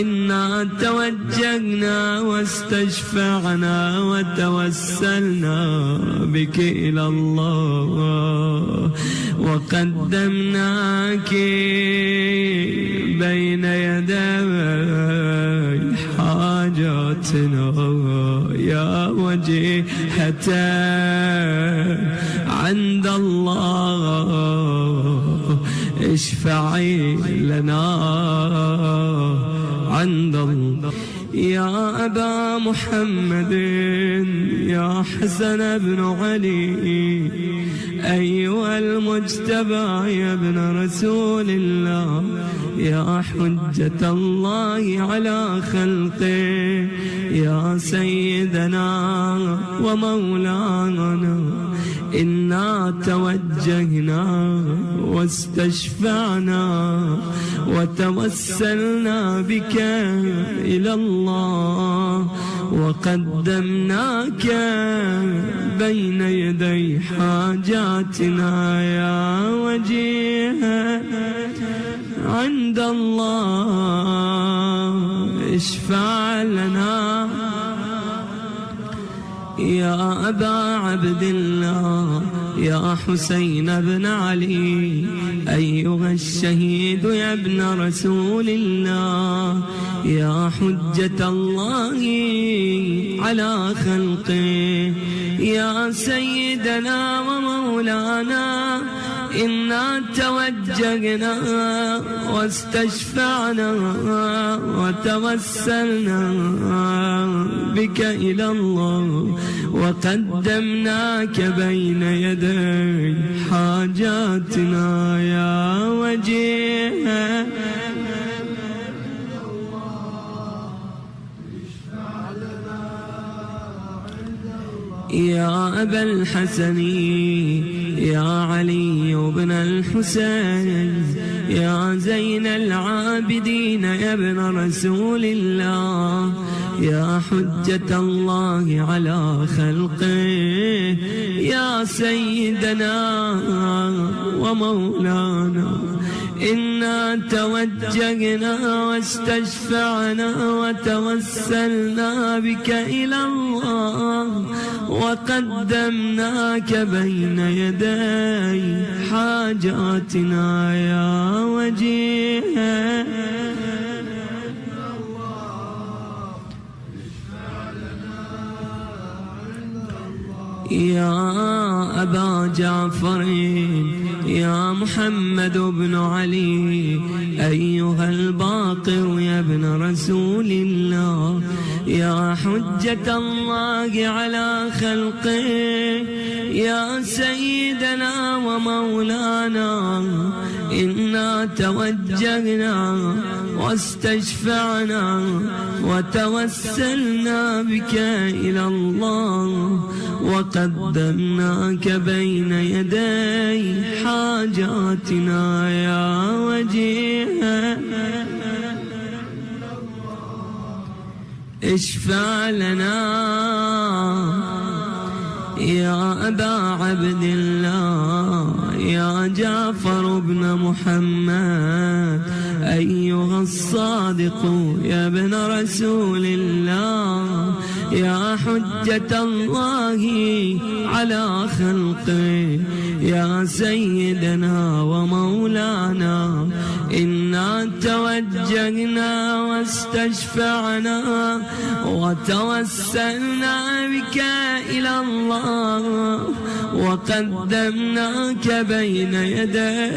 إنا توجهنا واستشفعنا وتوسلنا بك إلى الله وقدمناك بين يدي حاجاتنا يا وجيهة عند الله اشفعي لنا عند الله يا أبا محمد يا حسن بن علي أيها المجتبى يا ابن رسول الله يا حجة الله على خلقه يا سيدنا ومولانا إنا توجهنا واستشفعنا وتوسلنا بك إلى الله وقدمناك بين يدي حاجاتنا يا وجيها عند الله اشفع لنا يا أبا عبد الله يا حسين بن علي أيها الشهيد يا ابن رسول الله يا حجة الله على خلقه يا سيدنا ومولانا إنا توجهنا واستشفعنا وتوسلنا بك إلى الله وقدمناك بين يدي حاجاتنا يا وجيه يا أبا الحسن يا علي بن الحسين يا زين العابدين يا ابن رسول الله يا حجة الله على خلقه يا سيدنا ومولانا إنا توجهنا واستشفعنا وتوسلنا بك إلى الله وقدمناك بين يدي حاجاتنا يا وجيه يا أبا جعفر يا محمد بن علي أيها الباقر يا ابن رسول الله يا حجة الله على خلقه يا سيدنا ومولانا إنا توجهنا واستشفعنا وتوسلنا بك إلى الله وقدمناك بين يدي حاجاتنا يا وجيه اشفع لنا يا أبا عبد الله يا جعفر بن محمد أيها الصادق يا ابن رسول الله يا حجة الله على خلقه يا سيدنا ومولانا إنا توجهنا واستشفعنا وتوسلنا بك إلى الله وقدمناك بين يدي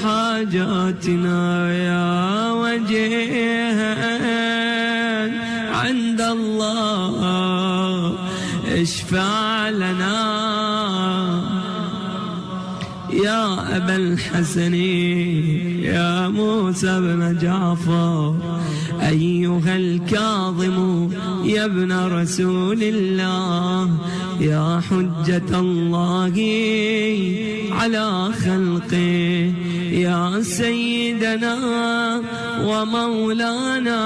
حاجاتنا يا وجيها عند الله اشفع لنا يا أبا الحسن يا موسى بن جعفر أيها الكاظم يا ابن رسول الله يا حجة الله على خلقه يا سيدنا ومولانا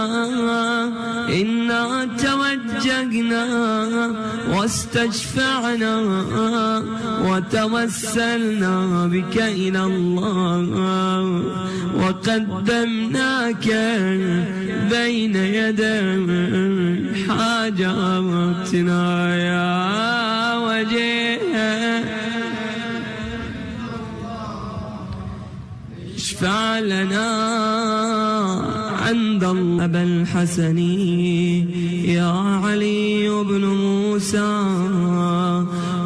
إنا توجهنا واستشفعنا وتوسلنا بك إلى الله وقدمناك بين يدي حاجاتنا يا وجيه اشفع لنا عند الله أبا الحسن يا علي بن موسى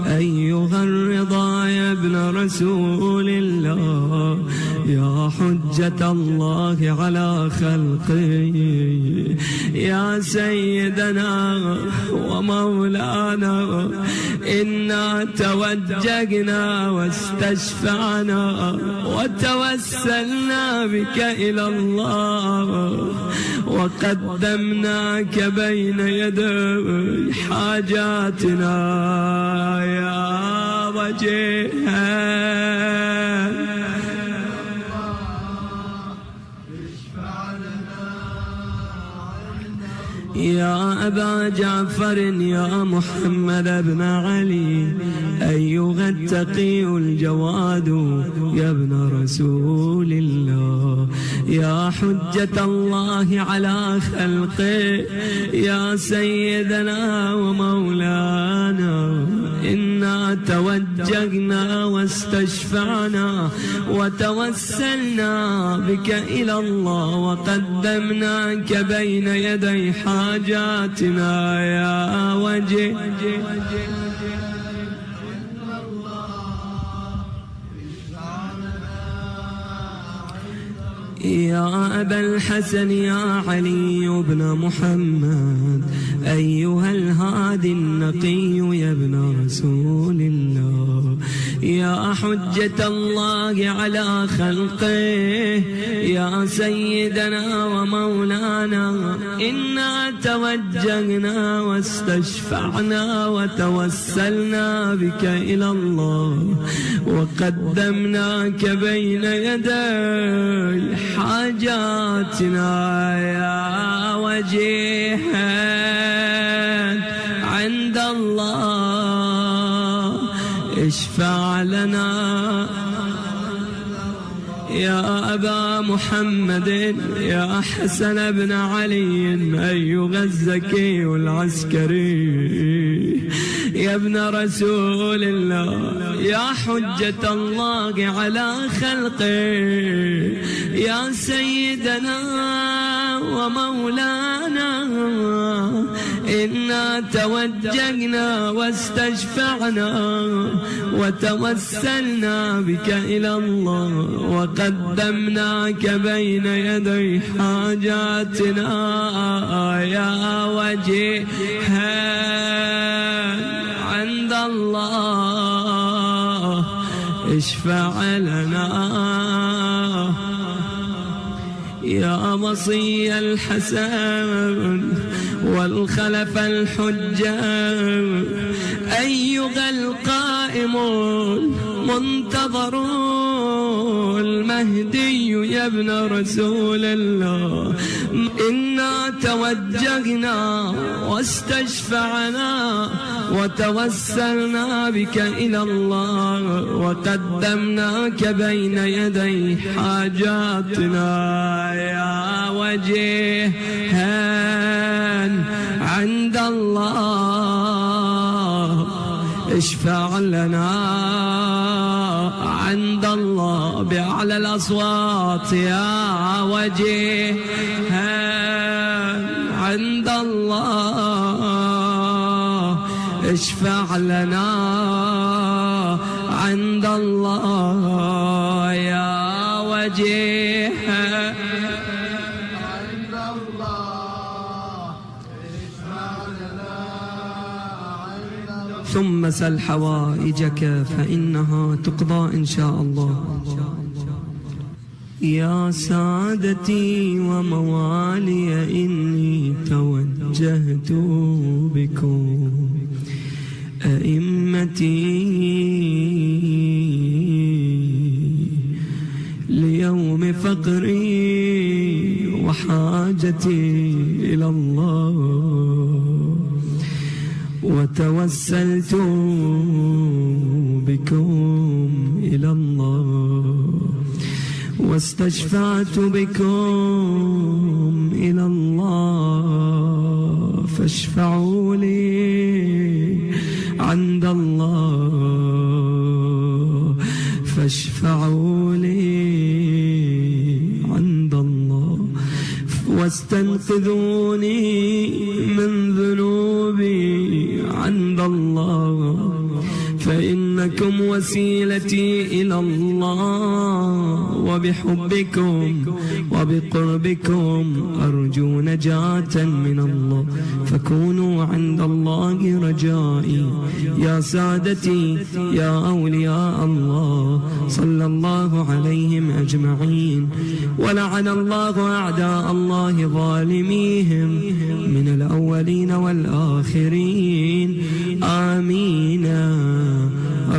أيها الرضا يا ابن رسول الله يا حجة الله على خلقه يا سيدنا ومولانا إنا توجهنا واستشفعنا وتوسلنا بك إلى الله وقدمناك بين يدي حاجاتنا يا وجيها يا أبا جعفر يا محمد بن علي أيها التقي الجواد يا ابن رسول الله يا حجة الله على خلقه يا سيدنا ومولانا إنا توجهنا واستشفعنا وتوسلنا بك إلى الله وقدمناك بين يدي حاجاتنا يا وجه يا أبا الحسن يا علي بن محمد أيها الهادي النقي يا ابن رسول الله يا حجة الله على خلقه يا سيدنا ومولانا إنا توجهنا واستشفعنا وتوسلنا بك إلى الله وقدمناك بين يدي حاجاتنا يا وجيها عند الله اشفع لنا يا أبا محمد يا حسن بن علي أيها الزكي العسكري يا ابن رسول الله يا حجة الله على خلقه يا سيدنا ومولانا إنا توجهنا واستشفعنا وتوسلنا بك إلى الله وقدمناك بين يدي حاجاتنا يا وجيها عند الله اشفع لنا يا وصي الحسن والخلف الحجة أيها القائم المنتظر المهدي يا ابن رسول الله إنا توجهنا واستشفعنا وتوسلنا بك إلى الله وقدمناك بين يدي حاجاتنا يا وجيها عند الله اشفع لنا عند الله بأعلى الأصوات يا وجيها عند الله اشفع لنا عند الله يا وجيها عند الله اشفع لنا عند الله ثم سل حوائجك فإنها تقضى إن شاء الله. يا سادتي وموالي إني توجهت بكم أئمتي ليوم فقري وحاجتي إلى الله، وتوسلت بكم إلى الله، واستشفعت بكم إلى الله، فاشفعوا لي عند الله، فاشفعوا لي عند الله، واستنقذوني من ذنوبي عند الله، فإنكم وسيلتي إلى الله، وبحبكم وبقربكم أرجو نجاة من الله، فكونوا عند الله رجائي. يا سادتي يا أولياء الله صلى الله عليهم أجمعين، ولعن الله أعداء الله ظالميهم من الأولين والآخرين، آمين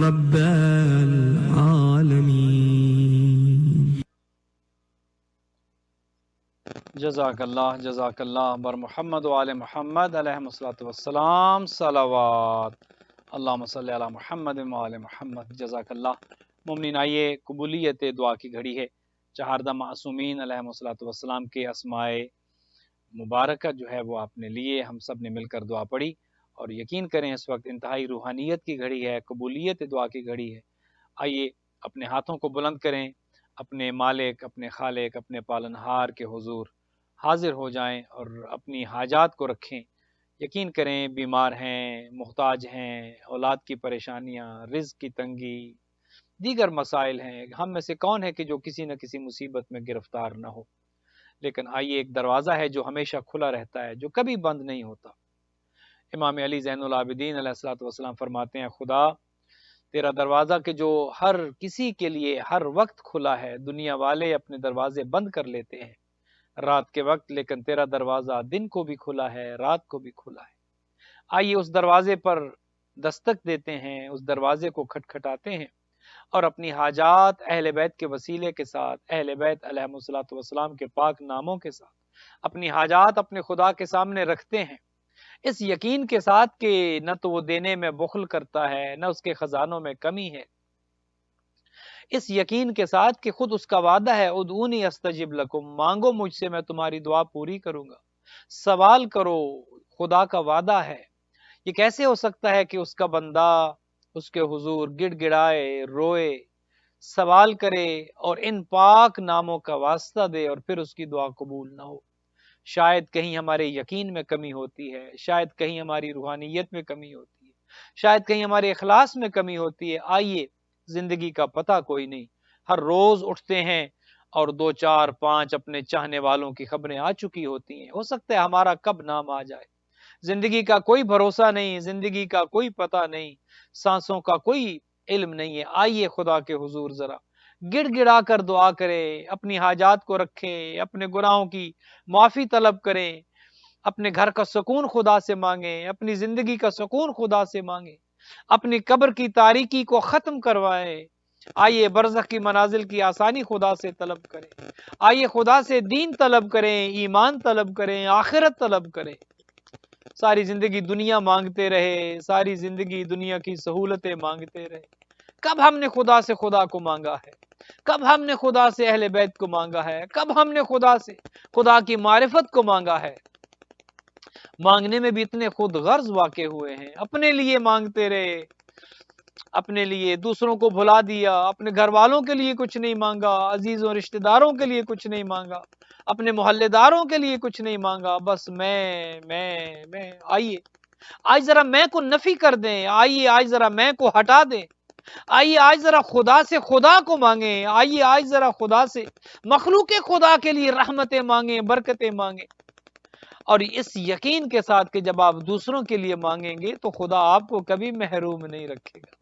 رب العالمين. جزاک اللہ بر محمد و آل محمد علیہم الصلوۃ والسلام صلوات اللہم صلی علی محمد و آل محمد. جزاک اللہ. مومنین آئیے قبولیت دعا کی گھڑی ہے. چہاردہ معصومین علیہم الصلوۃ والسلام کے اسماء مبارکہ جو ہے وہ آپ نے لیے، ہم سب نے مل کر دعا پڑھی، اور یقین کریں اس وقت انتہائی روحانیت کی گھڑی ہے، قبولیت دعا کی گھڑی ہے. آئیے اپنے ہاتھوں کو بلند کریں، اپنے مالک، اپنے خالق، اپنے پالنہار کے حضور حاضر ہو جائیں اور اپنی حاجات کو رکھیں. یقین کریں بیمار ہیں، محتاج ہیں، اولاد کی پریشانیاں، رزق کی تنگی، دیگر مسائل ہیں. ہم میں سے کون ہے کہ جو کسی نہ کسی مصیبت میں گرفتار نہ ہو؟ لیکن آئیے ایک دروازہ ہے جو ہمیشہ کھلا رہتا ہے، جو کبھی بند نہیں ہوتا. امام علی زین العابدین علیہ الصلوۃ والسلام فرماتے ہیں خدا تیرا دروازہ کہ جو ہر کسی کے لیے ہر وقت کھلا ہے، دنیا والے اپنے دروازے بند کر لیتے ہیں رات کے وقت، لیکن تیرا دروازہ دن کو بھی کھلا ہے، رات کو بھی کھلا ہے. آئیے اس دروازے پر دستک دیتے ہیں، اس دروازے کو کھٹکھٹاتے ہیں اور اپنی حاجات اہل بیت کے وسیلے کے ساتھ، اہل بیت علیہم الصلوۃ والسلام کے پاک ناموں کے ساتھ اپنی حاجات اپنے خدا کے سامنے رکھتے ہیں، اس یقین کے ساتھ کہ نہ تو وہ دینے میں بخل کرتا ہے، نہ اس کے خزانوں میں کمی ہے، اس یقین کے ساتھ کہ خود اس کا وعدہ ہے ادعونی استجب لکم، مانگو مجھ سے میں تمہاری دعا پوری کروں گا، سوال کرو، خدا کا وعدہ ہے. یہ کیسے ہو سکتا ہے کہ اس کا بندہ اس کے حضور گڑ گڑائے، روئے، سوال کرے اور ان پاک ناموں کا واسطہ دے اور پھر اس کی دعا قبول نہ ہو؟ شاید کہیں ہمارے یقین میں کمی ہوتی ہے، شاید کہیں ہماری روحانیت میں کمی ہوتی ہے، شاید کہیں ہمارے اخلاص میں کمی ہوتی ہے. آئیے زندگی کا پتہ کوئی نہیں، ہر روز اٹھتے ہیں اور 2 4 5 اپنے چاہنے والوں کی خبریں آ چکی ہوتی ہیں. ہو سکتا ہے ہمارا کب نام آ جائے. زندگی کا کوئی بھروسہ نہیں، زندگی کا کوئی پتہ نہیں، سانسوں کا کوئی علم نہیں ہے. آئیے خدا کے حضور ذرا گڑ گڑا کر دعا کریں، اپنی حاجات کو رکھیں، اپنے گناہوں کی معافی طلب کریں، اپنے گھر کا سکون خدا سے مانگیں، اپنی زندگی کا سکون خدا سے مانگیں، اپنی قبر کی تاریکی کو ختم کروائیں. آئیے برزخ کی منازل کی آسانی خدا سے طلب کریں، آئیے خدا سے دین طلب کریں، ایمان طلب کریں، آخرت طلب کریں. ساری زندگی دنیا مانگتے رہے، ساری زندگی دنیا کی سہولتیں مانگتے رہے. کب ہم نے خدا سے خدا کو مانگا ہے؟ کب ہم نے خدا سے اہل بیت کو مانگا ہے؟ کب ہم نے خدا سے خدا کی معرفت کو مانگا ہے؟ مانگنے میں بھی اتنے خود غرض واقع ہوئے ہیں، اپنے لیے مانگتے رہے، اپنے لیے، دوسروں کو بھلا دیا، اپنے گھر والوں کے لیے کچھ نہیں مانگا، عزیزوں رشتہ داروں کے لیے کچھ نہیں مانگا، اپنے محلے داروں کے لیے کچھ نہیں مانگا، بس میں آئیے آج ذرا میں کو نفی کر دیں، آئیے آج ذرا میں کو ہٹا دیں، آئیے آج ذرا خدا سے خدا کو مانگیں، آئیے آج ذرا خدا سے مخلوق خدا کے لیے رحمتیں مانگیں، برکتیں مانگیں، اور اس یقین کے ساتھ کہ جب آپ دوسروں کے لیے مانگیں گے تو خدا آپ کو کبھی محروم نہیں رکھے گا۔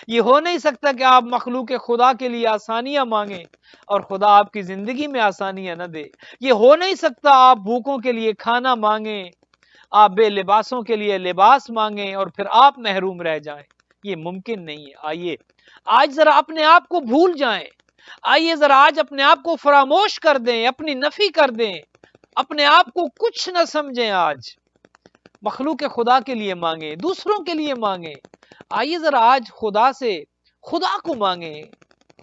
یہ ہو نہیں سکتا کہ آپ مخلوق خدا کے لیے آسانیاں مانگیں اور خدا آپ کی زندگی میں آسانیاں نہ دے۔ یہ ہو نہیں سکتا آپ بھوکوں کے لیے کھانا مانگیں، آپ بے لباسوں کے لیے لباس مانگیں اور پھر آپ محروم رہ جائیں۔ یہ ممکن نہیں ہے۔ آئیے آج ذرا اپنے آپ کو بھول جائیں، آئیے ذرا آج اپنے آپ کو فراموش کر دیں، اپنی نفی کر دیں، اپنے آپ کو کچھ نہ سمجھیں، آج مخلوق خدا کے لیے مانگیں، دوسروں کے لیے مانگیں۔ آئیے ذرا آج خدا سے خدا کو مانگیں،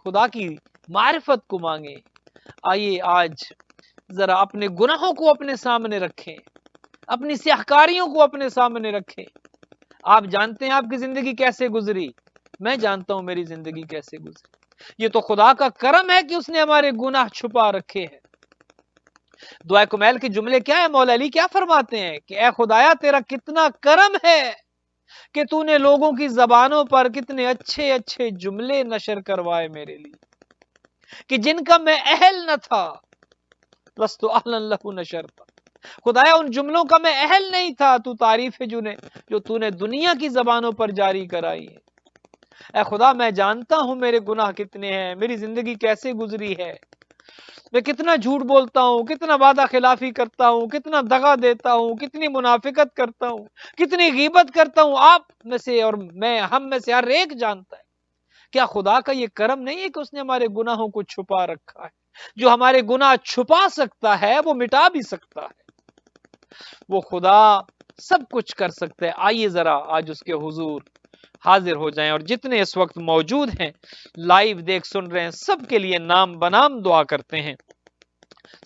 خدا کی معرفت کو مانگیں۔ آئیے آج ذرا اپنے گناہوں کو اپنے سامنے رکھیں، اپنی سیاہکاریوں کو اپنے سامنے رکھیں۔ آپ جانتے ہیں آپ کی زندگی کیسے گزری، میں جانتا ہوں میری زندگی کیسے گزری۔ یہ تو خدا کا کرم ہے کہ اس نے ہمارے گناہ چھپا رکھے ہیں۔ دعائے کمیل کے جملے کیا ہے؟ مولا علی کیا فرماتے ہیں کہ اے خدایا تیرا کتنا کرم ہے کہ تو نے لوگوں کی زبانوں پر کتنے اچھے اچھے جملے نشر کروائے میرے لیے کہ جن کا میں اہل نہ تھا، لست اہلا لہ نشرتا، خدایا ان جملوں کا میں اہل نہیں تھا، تو تعریف ہے جو تو نے دنیا کی زبانوں پر جاری کرائی ہے۔ اے خدا میں جانتا ہوں میرے گناہ کتنے ہیں، میری زندگی کیسے گزری ہے، میں کتنا جھوٹ بولتا ہوں، کتنا وعدہ خلافی کرتا ہوں، کتنا دغا دیتا ہوں، کتنی منافقت کرتا ہوں، کتنی غیبت کرتا ہوں، آپ میں سے اور ہم میں سے ہر ایک جانتا ہے۔ کیا خدا کا یہ کرم نہیں ہے کہ اس نے ہمارے گناہوں کو چھپا رکھا ہے؟ جو ہمارے گناہ چھپا سکتا ہے وہ مٹا بھی سکتا ہے، وہ خدا سب کچھ کر سکتا ہے۔ آئیے ذرا آج اس کے حضور حاضر ہو جائیں، اور جتنے اس وقت موجود ہیں لائیو دیکھ سن رہے ہیں سب کے لیے نام بنام دعا کرتے ہیں۔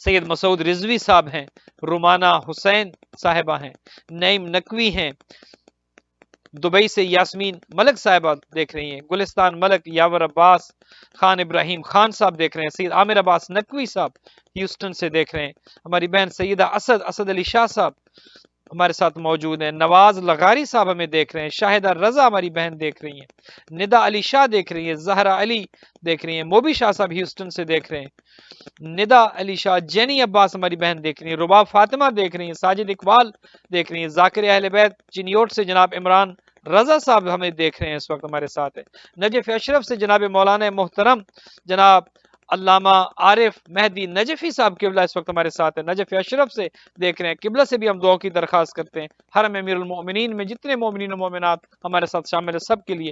سید مسعود رضوی صاحب ہیں، رومانہ حسین صاحبہ ہیں، نعیم نقوی ہیں، دبئی سے یاسمین ملک صاحبہ دیکھ رہی ہیں، گلستان ملک یاور عباس خان ابراہیم خان صاحب دیکھ رہے ہیں، سید عامر عباس نقوی صاحب ہیوسٹن سے دیکھ رہے ہیں، ہماری بہن سیدہ اسد علی شاہ صاحب ہمارے ساتھ موجود ہیں، نواز لغاری صاحب ہمیں دیکھ رہے ہیں، شاہدہ رضا ہماری بہن دیکھ رہی ہیں، ندا علی شاہ دیکھ رہی ہیں، زہرا علی دیکھ رہی ہیں، موبی شاہ صاحب ہیوسٹن سے دیکھ رہے ہیں، ندا علی شاہ، جینی عباس ہماری بہن دیکھ رہی ہیں، رباب فاطمہ دیکھ رہی ہیں، ساجد اقبال دیکھ رہی ہیں، ذاکر اہل بیت چنیوٹ سے جناب عمران رضا صاحب ہمیں دیکھ رہے ہیں، اس وقت ہمارے ساتھ ہیں، نجف اشرف سے جناب مولانا محترم جناب علامہ عارف مہدی نجفی صاحب قبلہ اس وقت ہمارے ساتھ ہیں، نجف اشرف سے دیکھ رہے ہیں، قبلہ سے بھی ہم دعا کی درخواست کرتے ہیں، حرم امیر المؤمنین میں جتنے مومنین و مومنات ہمارے ساتھ شامل ہیں سب کے لیے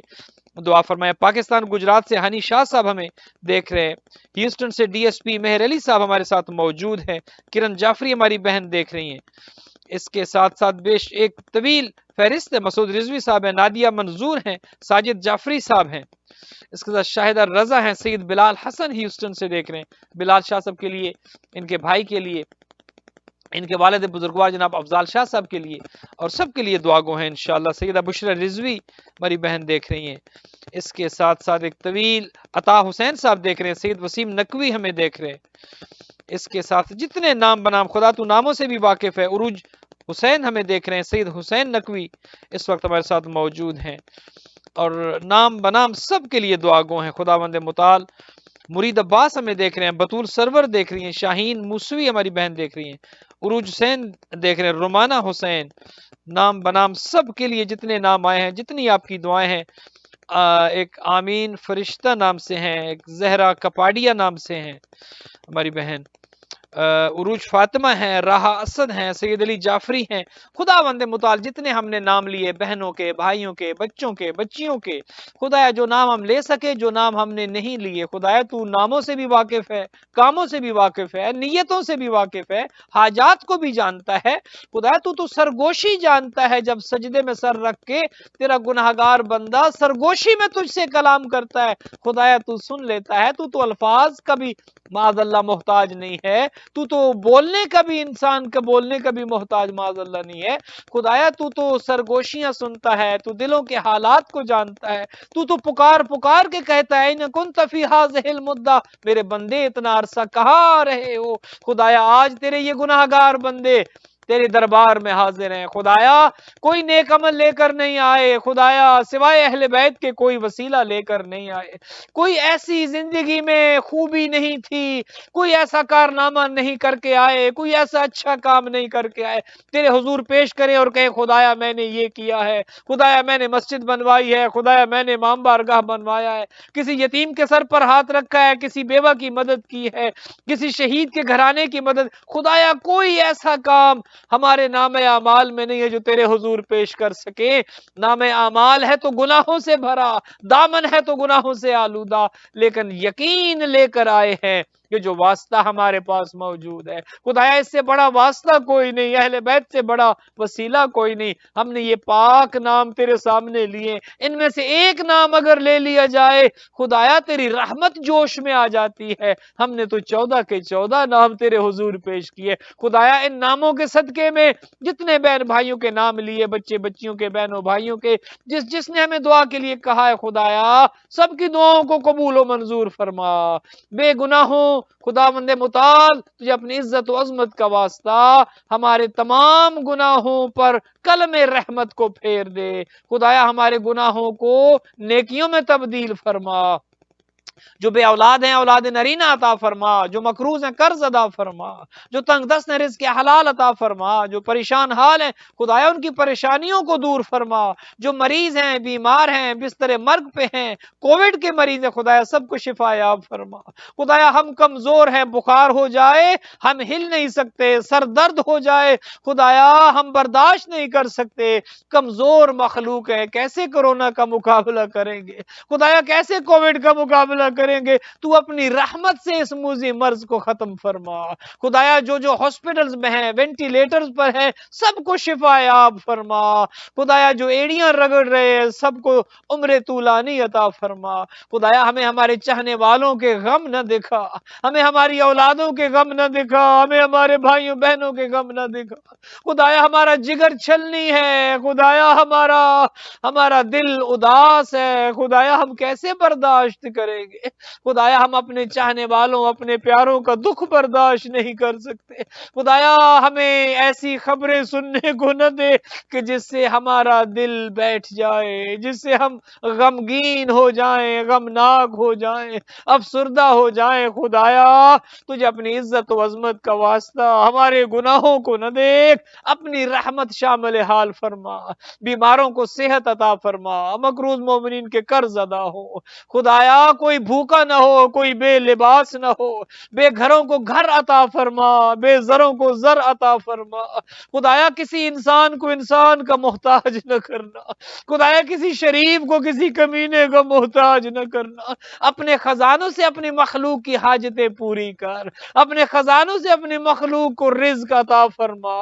دعا فرمائیں۔ پاکستان گجرات سے ہنی شاہ صاحب ہمیں دیکھ رہے ہیں، ہیوسٹن سے D S P Mehr Ali صاحب ہمارے ساتھ موجود ہیں، کرن جعفری ہماری بہن دیکھ رہی ہیں، اس کے ساتھ ساتھ ایک طویل فہرست ہے، مسعود رضوی صاحب ہیں، نادیہ منظور ہیں، ساجد جعفری صاحب ہیں، اس کے ساتھ شاہدہ رضا ہیں، سید بلال حسن ہیوسٹن سے دیکھ رہے ہیں، بلال شاہ صاحب کے لیے، ان کے بھائی کے لیے، ان کے والد بزرگوار جناب افضال شاہ صاحب کے لیے اور سب کے لیے دعا گو ہیں انشاءاللہ۔ سیدہ بشرا رضوی ہماری بہن دیکھ رہی ہیں، اس کے ساتھ ساتھ ایک طویل عطا حسین صاحب دیکھ رہے ہیں، سید وسیم نقوی ہمیں دیکھ رہے ہیں، اس کے ساتھ جتنے نام بنام خدا تو ناموں سے بھی واقف ہے، عروج حسین ہمیں دیکھ رہے ہیں، سید حسین نقوی اس وقت ہمارے ساتھ موجود ہیں، اور نام بنام سب کے لیے دعا گو ہیں۔ خداوند متعال مرید عباس ہمیں دیکھ رہے ہیں، بطول سرور دیکھ رہی ہیں، شاہین موسوی ہماری بہن دیکھ رہی ہیں، عروج حسین دیکھ رہے ہیں، رومانہ حسین، نام بنام سب کے لیے جتنے نام آئے ہیں، جتنی آپ کی دعائیں ہیں، ایک آمین فرشتہ نام سے ہیں، ایک زہرا کپاڈیا نام سے ہیں ہماری بہن، عروج فاطمہ ہیں، راہا اسد ہیں، سید علی جعفری ہیں، خداوند متعال جتنے ہم نے نام لیے، بہنوں کے، بھائیوں کے، بچوں کے، بچیوں کے، خدایا جو نام ہم لے سکے، جو نام ہم نے نہیں لیے، خدایا تو ناموں سے بھی واقف ہے، کاموں سے بھی واقف ہے، نیتوں سے بھی واقف ہے، حاجات کو بھی جانتا ہے، خدایا تو سرگوشی جانتا ہے، جب سجدے میں سر رکھ کے تیرا گناہگار بندہ سرگوشی میں تجھ سے کلام کرتا ہے، خدایا تو سن لیتا ہے، تو الفاظ کا بھی معاذ اللہ محتاج نہیں ہے، تو تو بولنے کا بھی انسان کا بولنے کا بھی محتاج معاذ اللہ نہیں ہے خدایا، تو تو سرگوشیاں سنتا ہے، تو دلوں کے حالات کو جانتا ہے، تو تو پکار پکار کے کہتا ہے ان کنت فی ھذہ المدہ، میرے بندے اتنا عرصہ کہاں رہے ہو؟ خدایا آج تیرے یہ گناہگار بندے تیرے دربار میں حاضر ہیں خدایا، کوئی نیک عمل لے کر نہیں آئے خدایا، سوائے اہل بیت کے کوئی وسیلہ لے کر نہیں آئے، کوئی ایسی زندگی میں خوبی نہیں تھی، کوئی ایسا کارنامہ نہیں کر کے آئے، کوئی ایسا اچھا کام نہیں کر کے آئے، تیرے حضور پیش کرے اور کہے خدایا میں نے یہ کیا ہے، خدایا میں نے مسجد بنوائی ہے، خدایا میں نے امام بارگاہ بنوایا ہے، کسی یتیم کے سر پر ہاتھ رکھا ہے، کسی بیوہ کی مدد کی ہے، کسی شہید کے گھرانے کی مدد، خدایا کوئی ایسا کام ہمارے نام اعمال میں نہیں ہے جو تیرے حضور پیش کر سکے۔ نام اعمال ہے تو گناہوں سے بھرا، دامن ہے تو گناہوں سے آلودہ، لیکن یقین لے کر آئے ہیں کہ جو واسطہ ہمارے پاس موجود ہے خدایا اس سے بڑا واسطہ کوئی نہیں، اہل بیت سے بڑا وسیلہ کوئی نہیں، ہم نے یہ پاک نام تیرے سامنے لیے، ان میں سے ایک نام اگر لے لیا جائے خدایا تیری رحمت جوش میں آ جاتی ہے، ہم نے تو 14 کے 14 نام تیرے حضور پیش کیے خدایا، ان ناموں کے صدقے میں جتنے بہن بھائیوں کے نام لیے، بچے بچیوں کے، بہنوں بھائیوں کے، جس نے ہمیں دعا کے لیے کہا ہے خدایا سب کی دعاؤں کو قبول و منظور فرما، بے گناہوں خداوند متعال تجھے اپنی عزت و عظمت کا واسطہ ہمارے تمام گناہوں پر کلم رحمت کو پھیر دے خدایا، ہمارے گناہوں کو نیکیوں میں تبدیل فرما، جو بے اولاد ہیں اولاد نرینہ عطا فرما، جو مقروض ہیں قرض ادا فرما، جو تنگ دست ہیں رزق حلال عطا فرما، جو پریشان حال ہیں خدایا ان کی پریشانیوں کو دور فرما، جو مریض ہیں بیمار ہیں بستر مرگ پہ ہیں، کووڈ کے مریض ہیں خدایا سب کو شفا یاب فرما، خدایا ہم کمزور ہیں، بخار ہو جائے ہم ہل نہیں سکتے، سر درد ہو جائے خدایا ہم برداشت نہیں کر سکتے، کمزور مخلوق ہے، کیسے کرونا کا مقابلہ کریں گے خدایا، کیسے کووڈ کا مقابلہ کریں گے؟ تو اپنی رحمت سے اس موذی مرض کو ختم فرما خدایا، جو ہاسپٹلز میں ہیں وینٹیلیٹرز پر ہیں سب کو شفا یاب فرما خدایا، جو ایڑیاں رگڑ رہے ہیں سب کو عمر طولانی عطا فرما خدایا، ہمیں ہمارے چاہنے والوں کے غم نہ دکھا، ہمیں ہماری اولادوں کے غم نہ دکھا، ہمیں ہمارے بھائیوں بہنوں کے غم نہ دکھا خدایا، ہمارا جگر چھلنی ہے خدایا، ہمارا دل اداس ہے خدایا، ہم کیسے برداشت کریں گے خدایا، ہم اپنے چاہنے والوں اپنے پیاروں کا دکھ برداشت نہیں کر سکتے خدایا، ہمیں ایسی خبریں سننے کو نہ دے کہ جس سے ہمارا دل بیٹھ جائے، جس سے ہم غمگین ہو جائیں، غمناک ہو جائیں، افسردہ ہو جائیں خدایا، تجھے اپنی عزت و عظمت کا واسطہ ہمارے گناہوں کو نہ دیکھ، اپنی رحمت شامل حال فرما، بیماروں کو صحت عطا فرما، مقروض مومنین کے قرض ادا ہو خدایا، کوئی بھوکا نہ ہو، کوئی بے لباس نہ ہو، بے گھروں کو گھر عطا فرما، بے زروں کو زر عطا فرما خدایا، کسی انسان کو انسان کا محتاج نہ کرنا خدایا، کسی شریف کو کسی کمینے کا محتاج نہ کرنا، اپنے خزانوں سے اپنی مخلوق کی حاجتیں پوری کر، اپنے خزانوں سے اپنی مخلوق کو رزق عطا فرما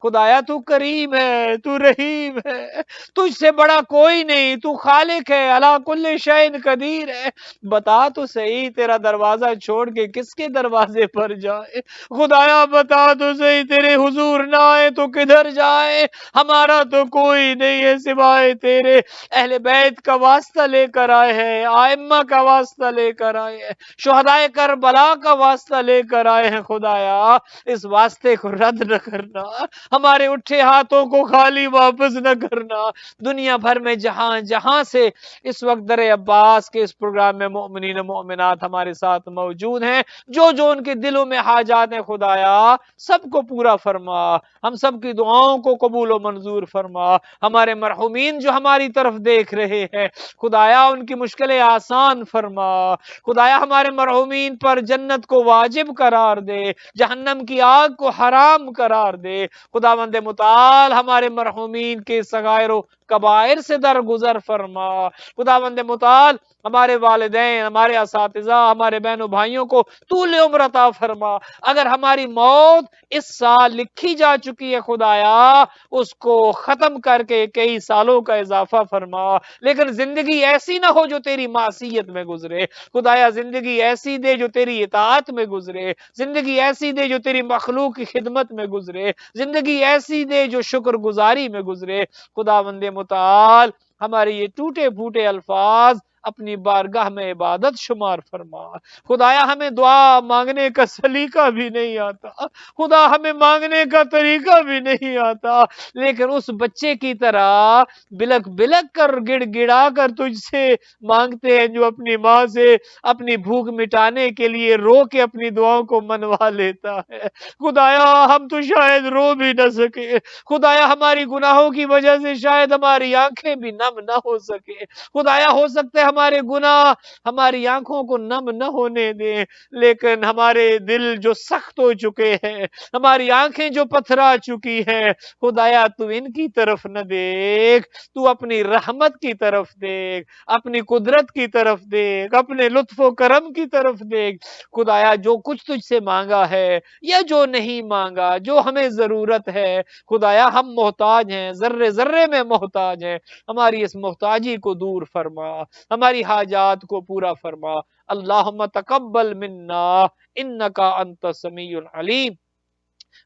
خدایا، تو کریم ہے، تو رحیم ہے، تجھ سے بڑا کوئی نہیں، تو خالق ہے، علی کل شیء قدیر ہے، بتا تو صحیح تیرا دروازہ چھوڑ کے کس کے دروازے پر جائے خدایا، بتا تو صحیح تیرے حضور نہ آئے تو کدھر جائے، ہمارا تو کوئی نہیں ہے سوائے تیرے، اہل بیت کا واسطہ لے کر آئے ہیں، ائمہ کا واسطہ لے کر آئے ہیں، شہدائے کربلا کا واسطہ لے کر آئے ہیں خدایا، اس واسطے کو رد نہ کرنا، ہمارے اٹھے ہاتھوں کو خالی واپس نہ کرنا، دنیا بھر میں جہاں جہاں سے اس وقت در عباس کے اس پروگرام میں مومنین و مومنات ہمارے ساتھ موجود ہیں، جو ان کے دلوں میں حاجات ہیں خدایا سب کو پورا فرما، ہم سب کی دعاؤں کو قبول و منظور فرما، ہمارے مرحومین جو ہماری طرف دیکھ رہے ہیں خدایا ان کی مشکلیں آسان فرما خدایا، ہمارے مرحومین پر جنت کو واجب قرار دے، جہنم کی آگ کو حرام قرار دے خداوند متعال، ہمارے مرحومین کے صغائر و کبائر سے درگزر فرما۔ خداوند متعال ہمارے والدین، ہمارے اساتذہ، ہمارے بہنوں بھائیوں کو طول عمر عطا فرما۔ اگر ہماری موت اس سال لکھی جا چکی ہے خدایا، اس کو ختم کر کے کئی سالوں کا اضافہ فرما، لیکن زندگی ایسی نہ ہو جو تیری معصیت میں گزرے۔ خدایا زندگی ایسی دے جو تیری اطاعت میں گزرے، زندگی ایسی دے جو تیری مخلوق کی خدمت میں گزرے، زندگی ایسی دے جو شکر گزاری میں گزرے۔ خداوند متعال ہمارے یہ ٹوٹے پھوٹے الفاظ اپنی بارگاہ میں عبادت شمار فرما۔ خدایا ہمیں دعا مانگنے کا سلیقہ بھی نہیں آتا، خدا ہمیں مانگنے کا طریقہ بھی نہیں آتا، لیکن اس بچے کی طرح بلک بلک کر گڑ گڑا کر تجھ سے مانگتے ہیں جو اپنی ماں سے اپنی بھوک مٹانے کے لیے رو کے اپنی دعاؤں کو منوا لیتا ہے۔ خدایا ہم تو شاید رو بھی نہ سکے، خدایا ہماری گناہوں کی وجہ سے شاید ہماری آنکھیں بھی نم نہ ہو سکے، خدایا ہو سکتا ہے ہمارے گناہ ہماری آنکھوں کو نم نہ ہونے دیں، لیکن ہمارے دل جو سخت ہو چکے ہیں، ہماری آنکھیں جو پتھرا چکی ہیں، خدایا تو ان کی طرف نہ دیکھ، تو اپنی رحمت کی طرف دیکھ، اپنی قدرت کی طرف دیکھ، اپنے لطف و کرم کی طرف دیکھ۔ خدایا جو کچھ تجھ سے مانگا ہے یا جو نہیں مانگا، جو ہمیں ضرورت ہے، خدایا ہم محتاج ہیں، ذرے ذرے میں محتاج ہیں، ہماری اس محتاجی کو دور فرما، ہماری حاجات کو پورا فرما۔ اللہم تقبل منا انکا انت السمیع العلیم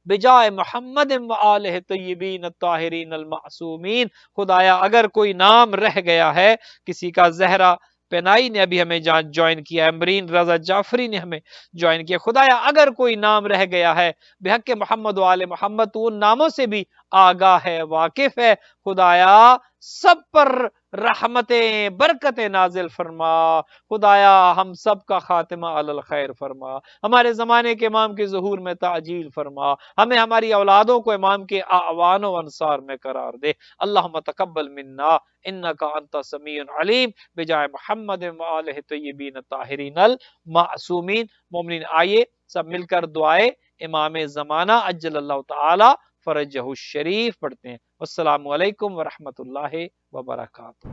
بجائے محمد و آلہ طیبین الطاہرین المعصومین۔ خدایا اگر کوئی نام رہ گیا ہے، کسی کا زہرا پنائی نے ابھی ہمیں جوائن کیا، امرین رضا جعفری نے ہمیں جوائن کیا، خدایا اگر کوئی نام رہ گیا ہے بحق محمد و آل محمد، تو ان ناموں سے بھی آگاہ ہے، واقف ہے، خدایا سب پر رحمتیں برکتیں نازل فرما۔ خدایا ہم سب کا خاتمہ علی الخیر فرما، ہمارے زمانے کے امام کے ظہور میں تعجیل فرما، ہمیں ہماری اولادوں کو امام کے اعوان و انصار میں قرار دے۔ اللہم تقبل منا انکا انت سمیع علیم بجائے محمد و آلہ طیبین الطاہرین المعصومین۔ مومنین آئیے سب مل کر دعائے امام زمانہ عجل اللہ تعالی فرجہ الشریف پڑھتے ہیں۔ السلام علیکم ورحمۃ اللہ وبرکاتہ۔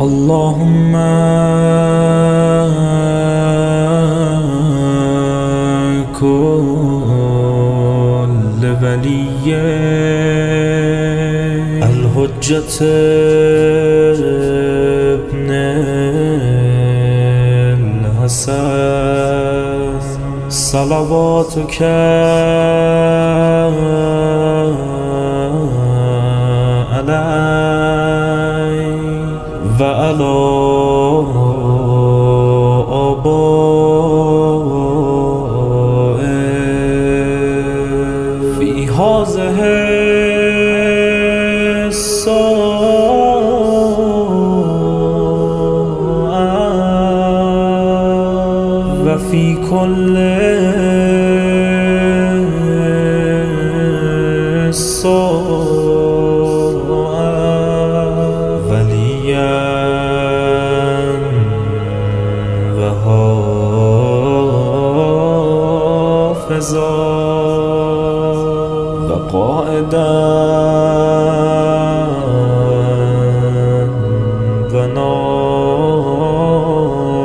اللهم كل ولي الحجة ابن الحسن صلواتك عليه وعلى آبائه في هذه الساعة وفي كل وقائدا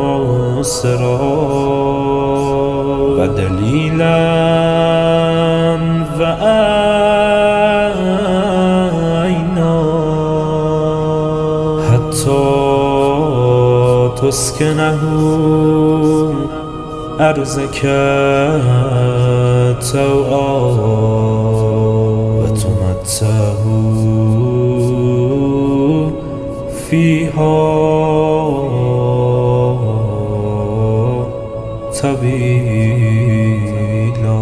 وناصرا ودليلا وعينا حتى تسكنه أرزك توعا وتمتعه فيها طويلا